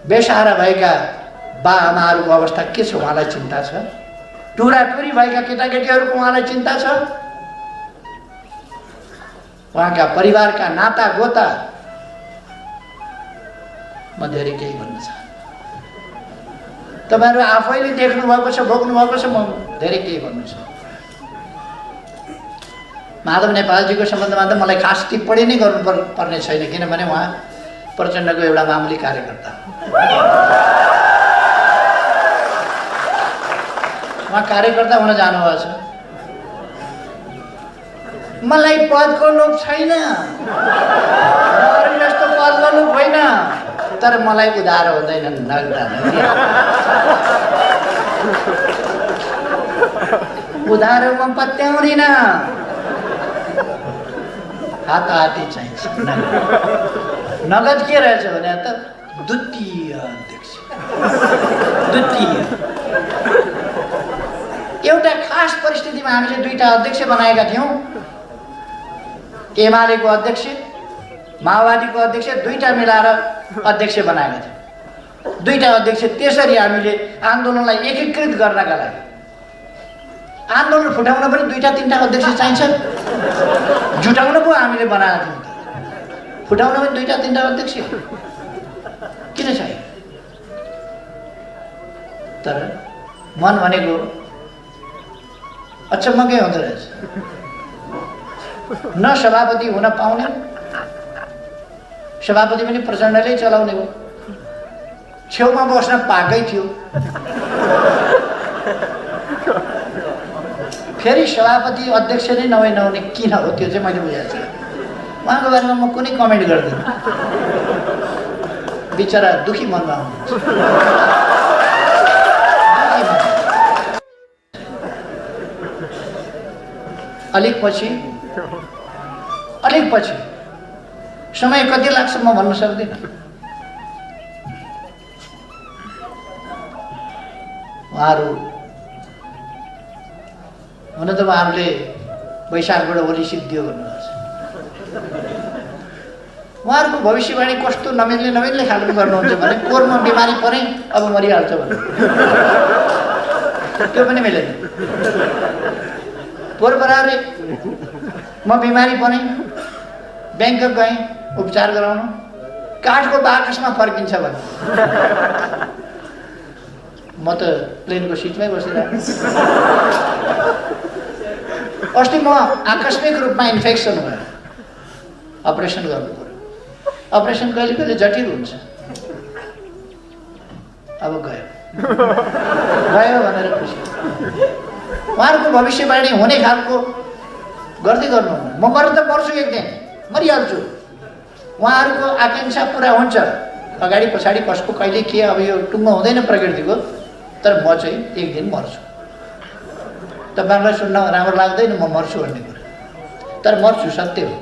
Speaker 2: बेसहारा भएका बा आमाहरूको अवस्था के छ? उहाँलाई चिन्ता छ? टुराटुरी भएका केटाकेटीहरूको उहाँलाई चिन्ता छ? उहाँका परिवारका नाता गोता म धेरै केही भन्न चाहन्छु। तपाईहरु आफैले देख्नु भएको छ, भोग्नु भएको छ, म धेरै केही भन्नु छ। माधव नेपालजीको सम्बन्धमा त मलाई खास टिप्पणी नै गर्नु पर्ने छैन, किनभने उहाँ प्रचण्डको एउटा मामुली कार्यकर्ता। उहाँ कार्यकर्ता हुन जानुभएको छ। मलाई पदको लोभ छैन, अरू जस्तो पदको लोभ होइन, तर मलाई उधार हुँदैन, नगदा उधारमा पत्याउँदिन, हाताहाती चाहिन्छ। नगद के रहेछ भने त द्वितीय अध्यक्ष, द्वितीय। एउटा खास परिस्थितिमा हामीले दुईटा अध्यक्ष बनाएका थियौँ। एमालेको अध्यक्ष, माओवादीको अध्यक्ष, दुईटा मिलाएर अध्यक्ष बनाएका थियौँ। दुईटा अध्यक्ष। त्यसरी हामीले आन्दोलनलाई एकीकृत गर्नका लागि आन्दोलन फुटाउन पनि 2-3 अध्यक्ष चाहिन्छ। जुटाउन पो हामीले बनाएको थियौँ त, फुटाउन पनि 2-3 अध्यक्ष किन चाहियो? तर मन भनेको अचम्मकै हुँदो रहेछ। न सभापति हुन पाउने, सभापति पनि प्रचण्डले चलाउने हो। छेउमा बस्न पाएकै थियो, फेरि सभापति अध्यक्ष नै नहुने किन हो त्यो चाहिँ मैले बुझाएको छु। उहाँको बारेमा म कुनै कमेन्ट गर्दिनँ, बिचरा दुखी मनमा हुनुहुन्छ। अलिक पछि समय कति लाग्छ म भन्न सक्दिनँ। उहाँहरू हुन त उहाँहरूले वैशाखबाट होली सिद्धियो भन्नुहुन्छ। उहाँहरूको भविष्यवाणी कस्तो नमिल्ने खालको गर्नुहुन्छ भने कोरमा बिमारी परे अब मरिहाल्छ भन्नु, त्यो पनि मिलेन। पोहोर बराबरै म बिमारी परेँ, ब्याङ्कक गएँ उपचार गराउन, काठको बाकसमा फर्किन्छ भन्नु। म त प्लेनको सिटमै बसिरहेको। अस्ति म आकस्मिक रूपमा इन्फेक्सन भयो, अपरेसन गर्नु पर्यो। अपरेसन कहिले कहिले जटिल हुन्छ। अब गयो भनेर खुसी। उहाँहरूको भविष्यवाणी हुने खालको गर्दै गर्नुहुन्न। म मर्न त मर्छु, एक दिन मरिहाल्छु। उहाँहरूको आकाङ्क्षा पुरा हुन्छ, अगाडि पछाडि कसको कहिले के अब यो टुङ्गो हुँदैन प्रकृतिको, तर म चाहिँ एक दिन मर्छु। तपाईँहरूलाई सुन्न राम्रो लाग्दैन म मर्छु भन्ने कुरा, तर मर्छु, सत्य हो।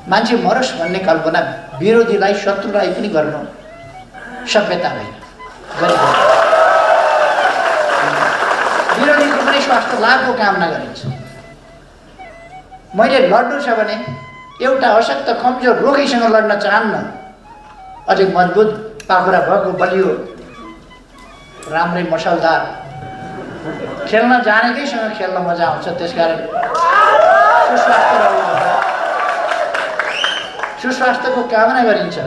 Speaker 2: मान्छे मरोस् भन्ने कल्पना विरोधीलाई शत्रुलाई पनि गर्नु सभ्यता होइन। विरोधीको पनि स्वास्थ्य लाभको कामना गरिन्छ। मैले लड्नु छ भने एउटा अशक्त कमजोर रोगीसँग लड्न चाहन्न, अलिक मजबुत पाखुरा भएको बलियो राम्रै मसलदार खेल्न जानेकैसँग खेल्न मजा आउँछ। त्यसकारण सुस्वास्थ्यको कामना गरिन्छ।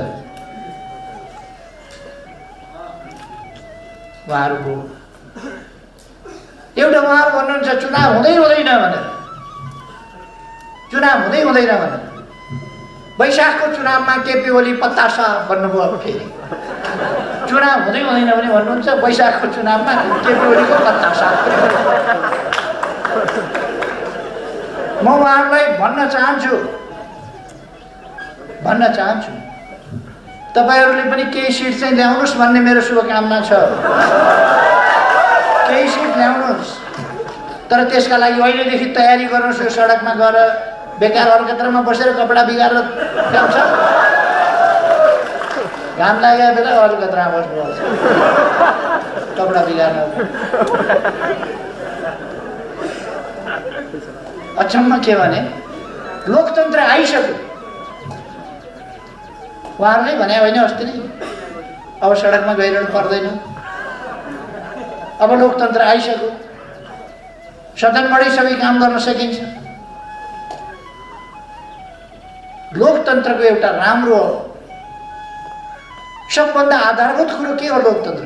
Speaker 2: उहाँहरू भन्नुहुन्छ चुनाव हुँदैन भनेर, चुनाव हुँदैन भनेर। वैशाखको चुनावमा केपी ओली पत्तासा भन्नुभयो, फेरि चुनाव हुँदैन भने भन्नुहुन्छ वैशाखको चुनावमा केपी ओलीको पत्तासा। म उहाँहरूलाई भन्न चाहन्छु तपाईहरूले पनि केही सिट चाहिँ ल्याउनुहोस् भन्ने मेरो शुभकामना छ। केही सिट ल्याउनुहोस्, तर त्यसका लागि अहिलेदेखि तयारी गर्नुहोस्। यो सडकमा गएर बेकार अलकत्रामा बसेर कपडा बिगारेर ल्याउँछ, घाम लागेको बेला अलकत्रामा बस्नुपर्छ कपडा बिगार्न। अचम्म के भने लोकतन्त्र आइसक्यो। उहाँहरूले भने होइन अस्ति नै, अब सडकमा गइरहनु पर्दैन, अब लोकतन्त्र आइसक्यो, सदनबाटै सबै काम गर्न सकिन्छ। लोकतन्त्रको एउटा राम्रो सबभन्दा आधारभूत कुरो के हो? लोकतन्त्र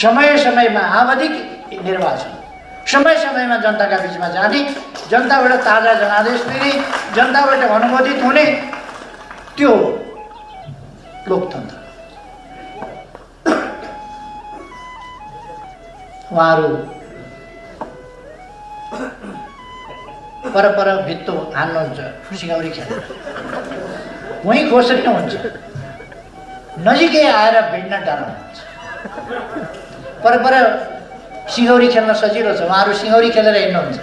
Speaker 2: समय समयमा आवधिक निर्वाचन, समय समयमा जनताका बिचमा जाने, जनताबाट ताजा जनादेश दिने, जनताबाट अनुमोदित हुने, त्यो लोकतन्त्र। उहाँहरू पर भित्तो हान्नुहुन्छ सिंगौरी खेलेर, उहीँ खोसरी हुन्छ, नजिकै आएर भिड्न डराउनुहुन्छ। पर सिंगौरी खेल्न सजिलो छ, उहाँहरू सिंगौरी खेलेर हिँड्नुहुन्छ।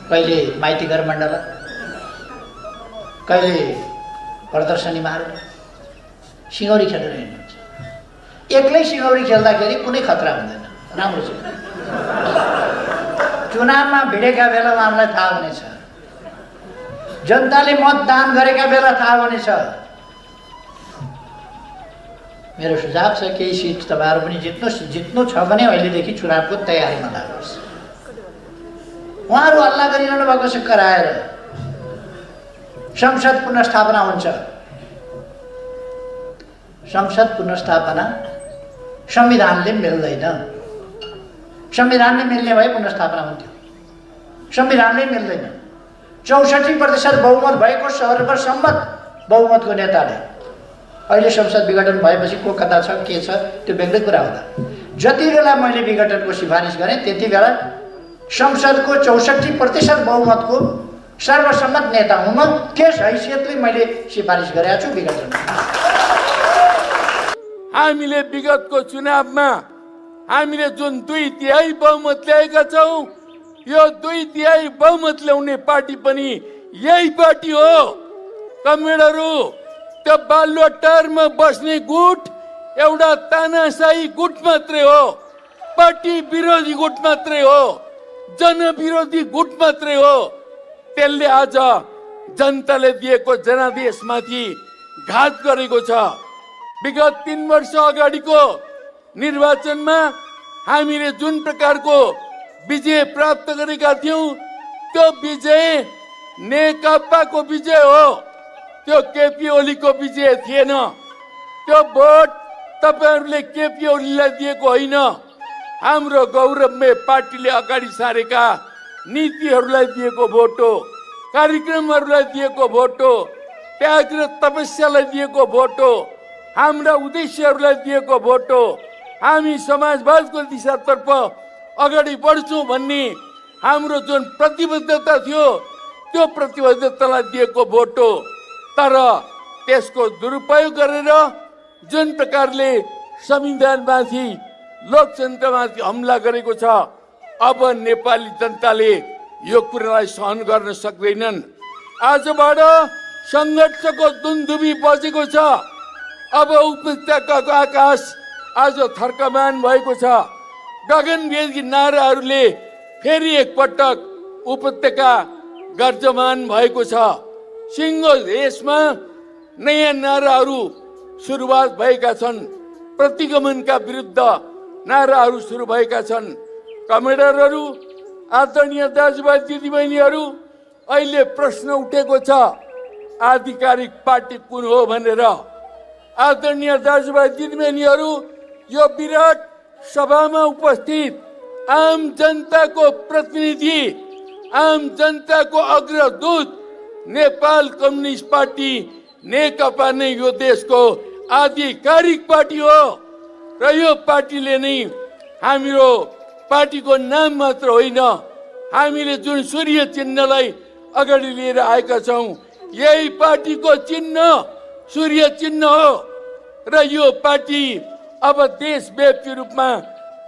Speaker 2: कहिले माइती घर मण्डला, कहिले प्रदर्शनी मार्ग, सिंगौरी खेलेर हिँड्नुहुन्छ। एक्लै सिंगौरी खेल्दाखेरि कुनै खतरा हुँदैन, राम्रो छ। चुनावमा भिडेका बेला उहाँहरूलाई थाहा हुनेछ, जनताले मतदान गरेका बेला थाहा हुनेछ। मेरो सुझाव छ केही सिट तपाईँहरू पनि जित्नु छ भने अहिलेदेखि चुनावको तयारीमा लाग्नुहोस्। उहाँहरू हल्ला गरिरहनु भएको छ कराएर संसद पुनर्स्थापना हुन्छ। संसद पुनर्स्थापना संविधानले मिल्दैन। संविधानले मिल्ने भए पुनर्स्थापना हुन्थ्यो। संविधानले मिल्दैन। 64% बहुमत भएको सर्वसम्मत सम्मत बहुमतको नेताले अहिले संसद विघटन भएपछि को कता छ के छ त्यो बेग्लै कुरा होला। जति बेला मैले विघटनको सिफारिस गरेँ त्यति बेला संसदको 64% बहुमतको सर्वसम्मत नेता हुँ म। त्यस हैसियतले मैले सिफारिस गरेको छु विघटन।
Speaker 4: हामीले विगतको चुनावमा हामीले जुन 2/3 बहुमत ल्याएका छौं, यो 2/3 बहुमत ल्याउने पार्टी पनि यही पार्टी हो। कमरेडहरू, त्यो बालुवाटारमा बस्ने गुट एउटा तानाशाही गुट मात्रै हो, पार्टी विरोधी गुट मात्रै हो, जनविरोधी गुट मात्रै हो। त्यसले आज जनताले दिएको जनादेशमाथि घात गरेको छ। विगत 3 वर्ष अगाडिको निर्वाचनमा हामीले जुन प्रकारको विजय प्राप्त गरेका थियौं, त्यो विजय नेकपाको विजय हो, त्यो केपी ओलीको विजय थिएन। त्यो भोट तपाईहरूले केपी ओलीलाई दिएको होइन, हाम्रो गौरवमय पार्टीले अगाडि सारेका नीतिहरूलाई दिएको भोट हो, कार्यक्रमहरूलाई दिएको भोट हो, त्याग र तपस्यालाई दिएको भोट हो, हाम्रा उद्देश्यहरूलाई दिएको भोट हो। हामी समाजवादको दिशातर्फ अगाडि बढ्छौँ भन्ने हाम्रो जुन प्रतिबद्धता थियो, त्यो प्रतिबद्धतालाई दिएको भोट हो। तर त्यसको दुरुपयोग गरेर जुन प्रकारले संविधानमाथि लोकतन्त्रमाथि हमला गरेको छ, अब नेपाली जनताले यो कुरालाई सहन गर्न सक्दैनन्। आजबाट संघर्षको दुन्दुभी बजेको छ। अब उपत्यकाको आकाश आज थर्कमान भएको छ। गगनभेदी नाराहरूले फेरि एकपटक उपत्यका गर्जमान भएको छ। सिङ्गो देशमा नयाँ नाराहरू सुरुवात भएका छन्, प्रतिगमनका विरुद्ध नाराहरू सुरु भएका छन्। कमेडरहरू, आदरणीय दाजुभाइ दिदीबहिनीहरू, अहिले प्रश्न उठेको छ आधिकारिक पार्टी कुन हो भनेर। आदरणीय दाजुभाइ दिदीबहिनीहरू, यो विराट सभामा उपस्थित आम जनताको प्रतिनिधि, आम जनताको अग्रदूत नेपाल कम्युनिस्ट पार्टी नेकपा नै यो देशको आधिकारिक पार्टी हो र यो पार्टीले नै हाम्रो पार्टीको नाम मात्र होइन, हामीले जुन सूर्य चिन्हलाई अगाडि लिएर आएका छौं, यही पार्टीको चिन्ह सूर्य चिन्ह हो। र यो पार्टी अब देशव्यापी रूपमा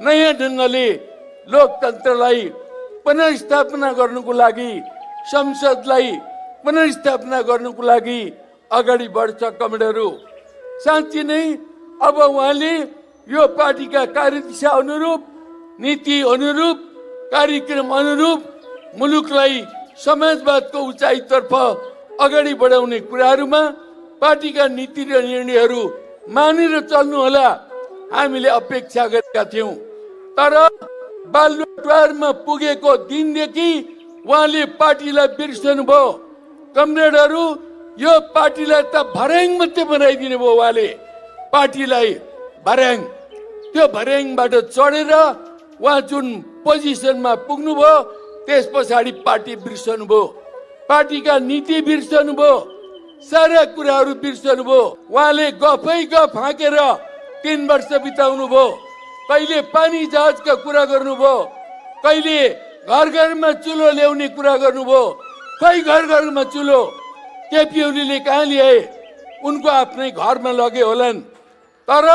Speaker 4: नयाँ ढङ्गले लोकतन्त्रलाई पुनर्स्थापना गर्नुको लागि, संसदलाई पुनर्स्थापना गर्नुको लागि अगाडि बढ्छ। कमरेडहरू, साँच्चै नै अब उहाँले यो पार्टीका कार्यदिशा अनुरूप, नीति अनुरूप, कार्यक्रम अनुरूप मुलुकलाई समाजवादको उचाइतर्फ अगाडि बढाउने कुराहरूमा पार्टीका नीति र निर्णयहरू मानेर चल्नु होला, हामीले अपेक्षा गरेका थियौं। तर बालुवाटारमा पुगेको दिनदेखि उहाँले पार्टीलाई बिर्सनु भयो। कमरेडहरू, यो पार्टीलाई त भर्याङ मात्रै बनाइदिनु भयो उहाँले, पार्टीलाई भर्याङ। त्यो भर्याङबाट चढेर उहाँ जुन पोजिसनमा पुग्नुभयो, त्यस पछाडि पार्टी बिर्सनु भयो, पार्टीका नीति बिर्सनु भयो, सारा कुराहरू बिर्सनु भयो। उहाँले गफै गफ हाँकेर 3 वर्ष बिताउनु भयो। कहिले पानी जहाजका कुरा गर्नुभयो, कहिले घर घरमा चुलो ल्याउने कुरा गर्नुभयो। खै घर घरमा चुलो केपी ओलीले कहाँ ल्याए? उनको आफ्नै घरमा लगे होलान्। तर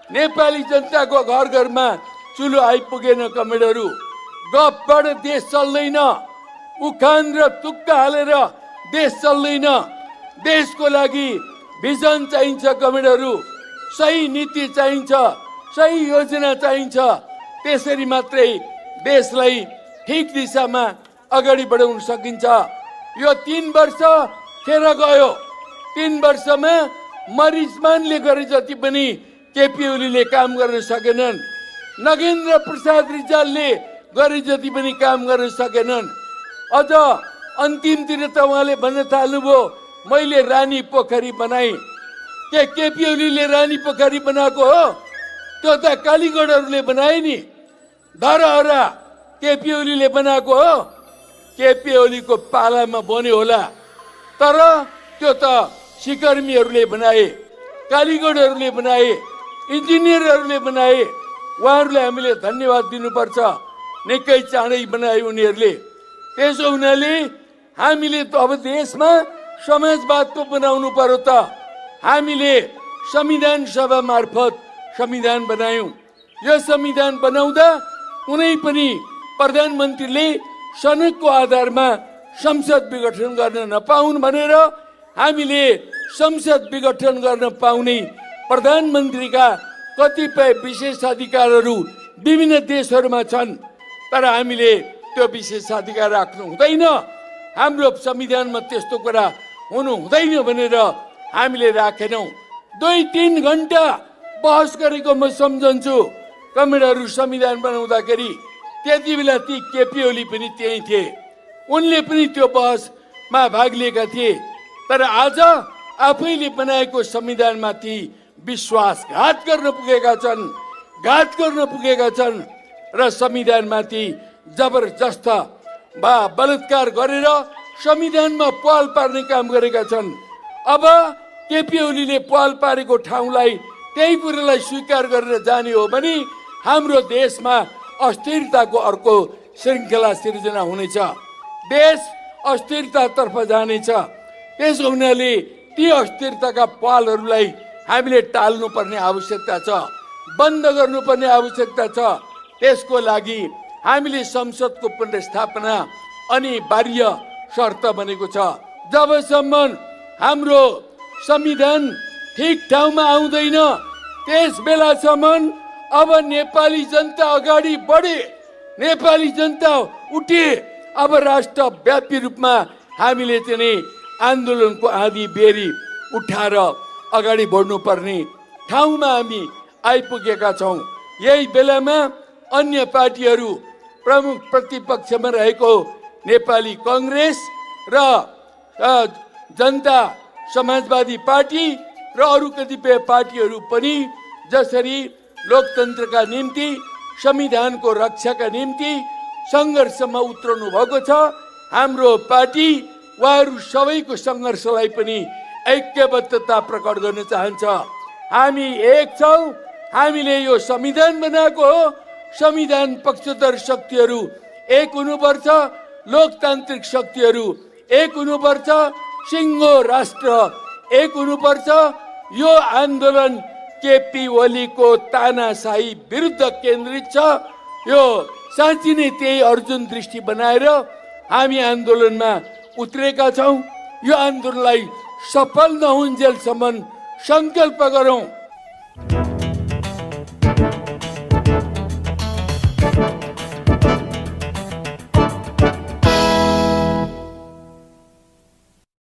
Speaker 4: नेपाली जनताको घर घरमा चुलो आइपुगेन। कमेडहरू, गफबाट देश चल्दैन, उखान र तुक्का हालेर देश चल्दैन। देशको लागि भिजन चाहिन्छ कमेडहरू, सही नीति चाहिन्छ, सही योजना चाहिन्छ। त्यसरी मात्रै देशलाई ठीक दिशामा अगाडि बढाउन सकिन्छ। यो 3 वर्ष खेर गयो। 3 वर्षमा मरिचमानले गरे जति पनि केपी ओलीले काम गर्न सकेनन्, नगेन्द्र प्रसाद रिजालले गरे जति पनि काम गर्न सकेनन्। अझ अन्तिमतिर त उहाँले भन्न थाल्नुभयो मैले रानी पोखरी बनाएँ। के केपी ओलीले रानी पोखरी बनाएको हो? त्यो त कालीगढहरूले बनाए नि। धरहरा केपी ओलीले बनाएको हो? केपी ओलीको पालामा बन्यो होला, तर त्यो त सिकर्मीहरूले बनाए, कालीगढहरूले बनाए, इन्जिनियरहरूले बनाए। उहाँहरूलाई हामीले धन्यवाद दिनुपर्छ, निकै चाँडै बनाए उनीहरूले। त्यसो हुनाले हामीले त अब देशमा समाजवादको बनाउनु पर्यो त। हामीले संविधान सभा मार्फत संविधान बनायौँ। यो संविधान बनाउँदा कुनै पनि प्रधानमन्त्रीले सनदको आधारमा संसद विघटन गर्न नपाउन् भनेर हामीले संसद विघटन गर्न पाउने प्रधानमन्त्रीका कतिपय विशेषाधिकारहरू विभिन्न देशहरूमा छन्, तर हामीले त्यो विशेषाधिकार राख्नु हुँदैन। हाम्रो संविधानमा त्यस्तो कुरा हुनु हुँदैन भनेर हामीले राखेनौँ। 2-3 घण्टा बहस गरेको म सम्झन्छु। कमरेडहरू संविधान बनाउँदाखेरि त्यति बेला ती केपी ओली पनि त्यही थिए, उनले पनि त्यो बहसमा भाग लिएका थिए। तर आज आफैले बनाएको संविधानमाथि विश्वासघात गर्न पुगेका छन्, घात गर्न पुगेका छन् र संविधानमाथि जबरजस्त बलात्कार गरेर संविधानमा पहल पार्ने काम गरेका छन्। अब केपी ओलीले पहल पारेको ठाउँलाई त्यही कुरालाई स्वीकार गरेर जाने हो भने हाम्रो देशमा अस्थिरताको अर्को श्रृङ्खला सिर्जना हुनेछ, देश अस्थिरतातर्फ जानेछ। त्यसो हुनाले ती अस्थिरताका पहलहरूलाई हामीले टाल्नुपर्ने आवश्यकता छ, बन्द गर्नुपर्ने आवश्यकता छ। त्यसको लागि हामीले संसदको पुनर्स्थापना अनिवार्य शर्त बनेको छ। जबसम्म हाम्रो संविधान ठिक ठाउँमा आउँदैन त्यस बेलासम्म अब नेपाली जनता अगाडि बढे, नेपाली जनता उठे। अब राष्ट्रव्यापी रूपमा हामीले चाहिँ आन्दोलनको आँधी बेरी उठाएर अगाडि बढ्नुपर्ने ठाउँमा हामी आइपुगेका छौँ। यही बेलामा अन्य पार्टीहरू, प्रमुख प्रतिपक्षमा रहेको नेपाली कांग्रेस र जनता समाजवादी पार्टी र अरू कतिपय पार्टीहरू पनि जसरी लोकतन्त्रका निम्ति, संविधानको रक्षाका निम्ति सङ्घर्षमा उत्रनु भएको छ, हाम्रो पार्टी उहाँहरू सबैको सङ्घर्षलाई पनि ऐक्यबद्धता प्रकट गर्न चाहन्छ। हामी एक छौँ, हामीले यो संविधान बनाएको हो। संविधान पक्षधर शक्तिहरू एक हुनुपर्छ, लोकतान्त्रिक शक्तिहरू एक हुनुपर्छ, सिङ्गो राष्ट्र एक हुनुपर्छ। यो आन्दोलन केपी ओलीको तानाशाही विरुद्ध केन्द्रित छ। यो साँच्ची नै त्यही अर्जुन दृष्टि बनाएर हामी आन्दोलनमा उत्रेका छौँ। यो आन्दोलनलाई सफल नहुन्जेलसम्म सङ्कल्प गरौँ।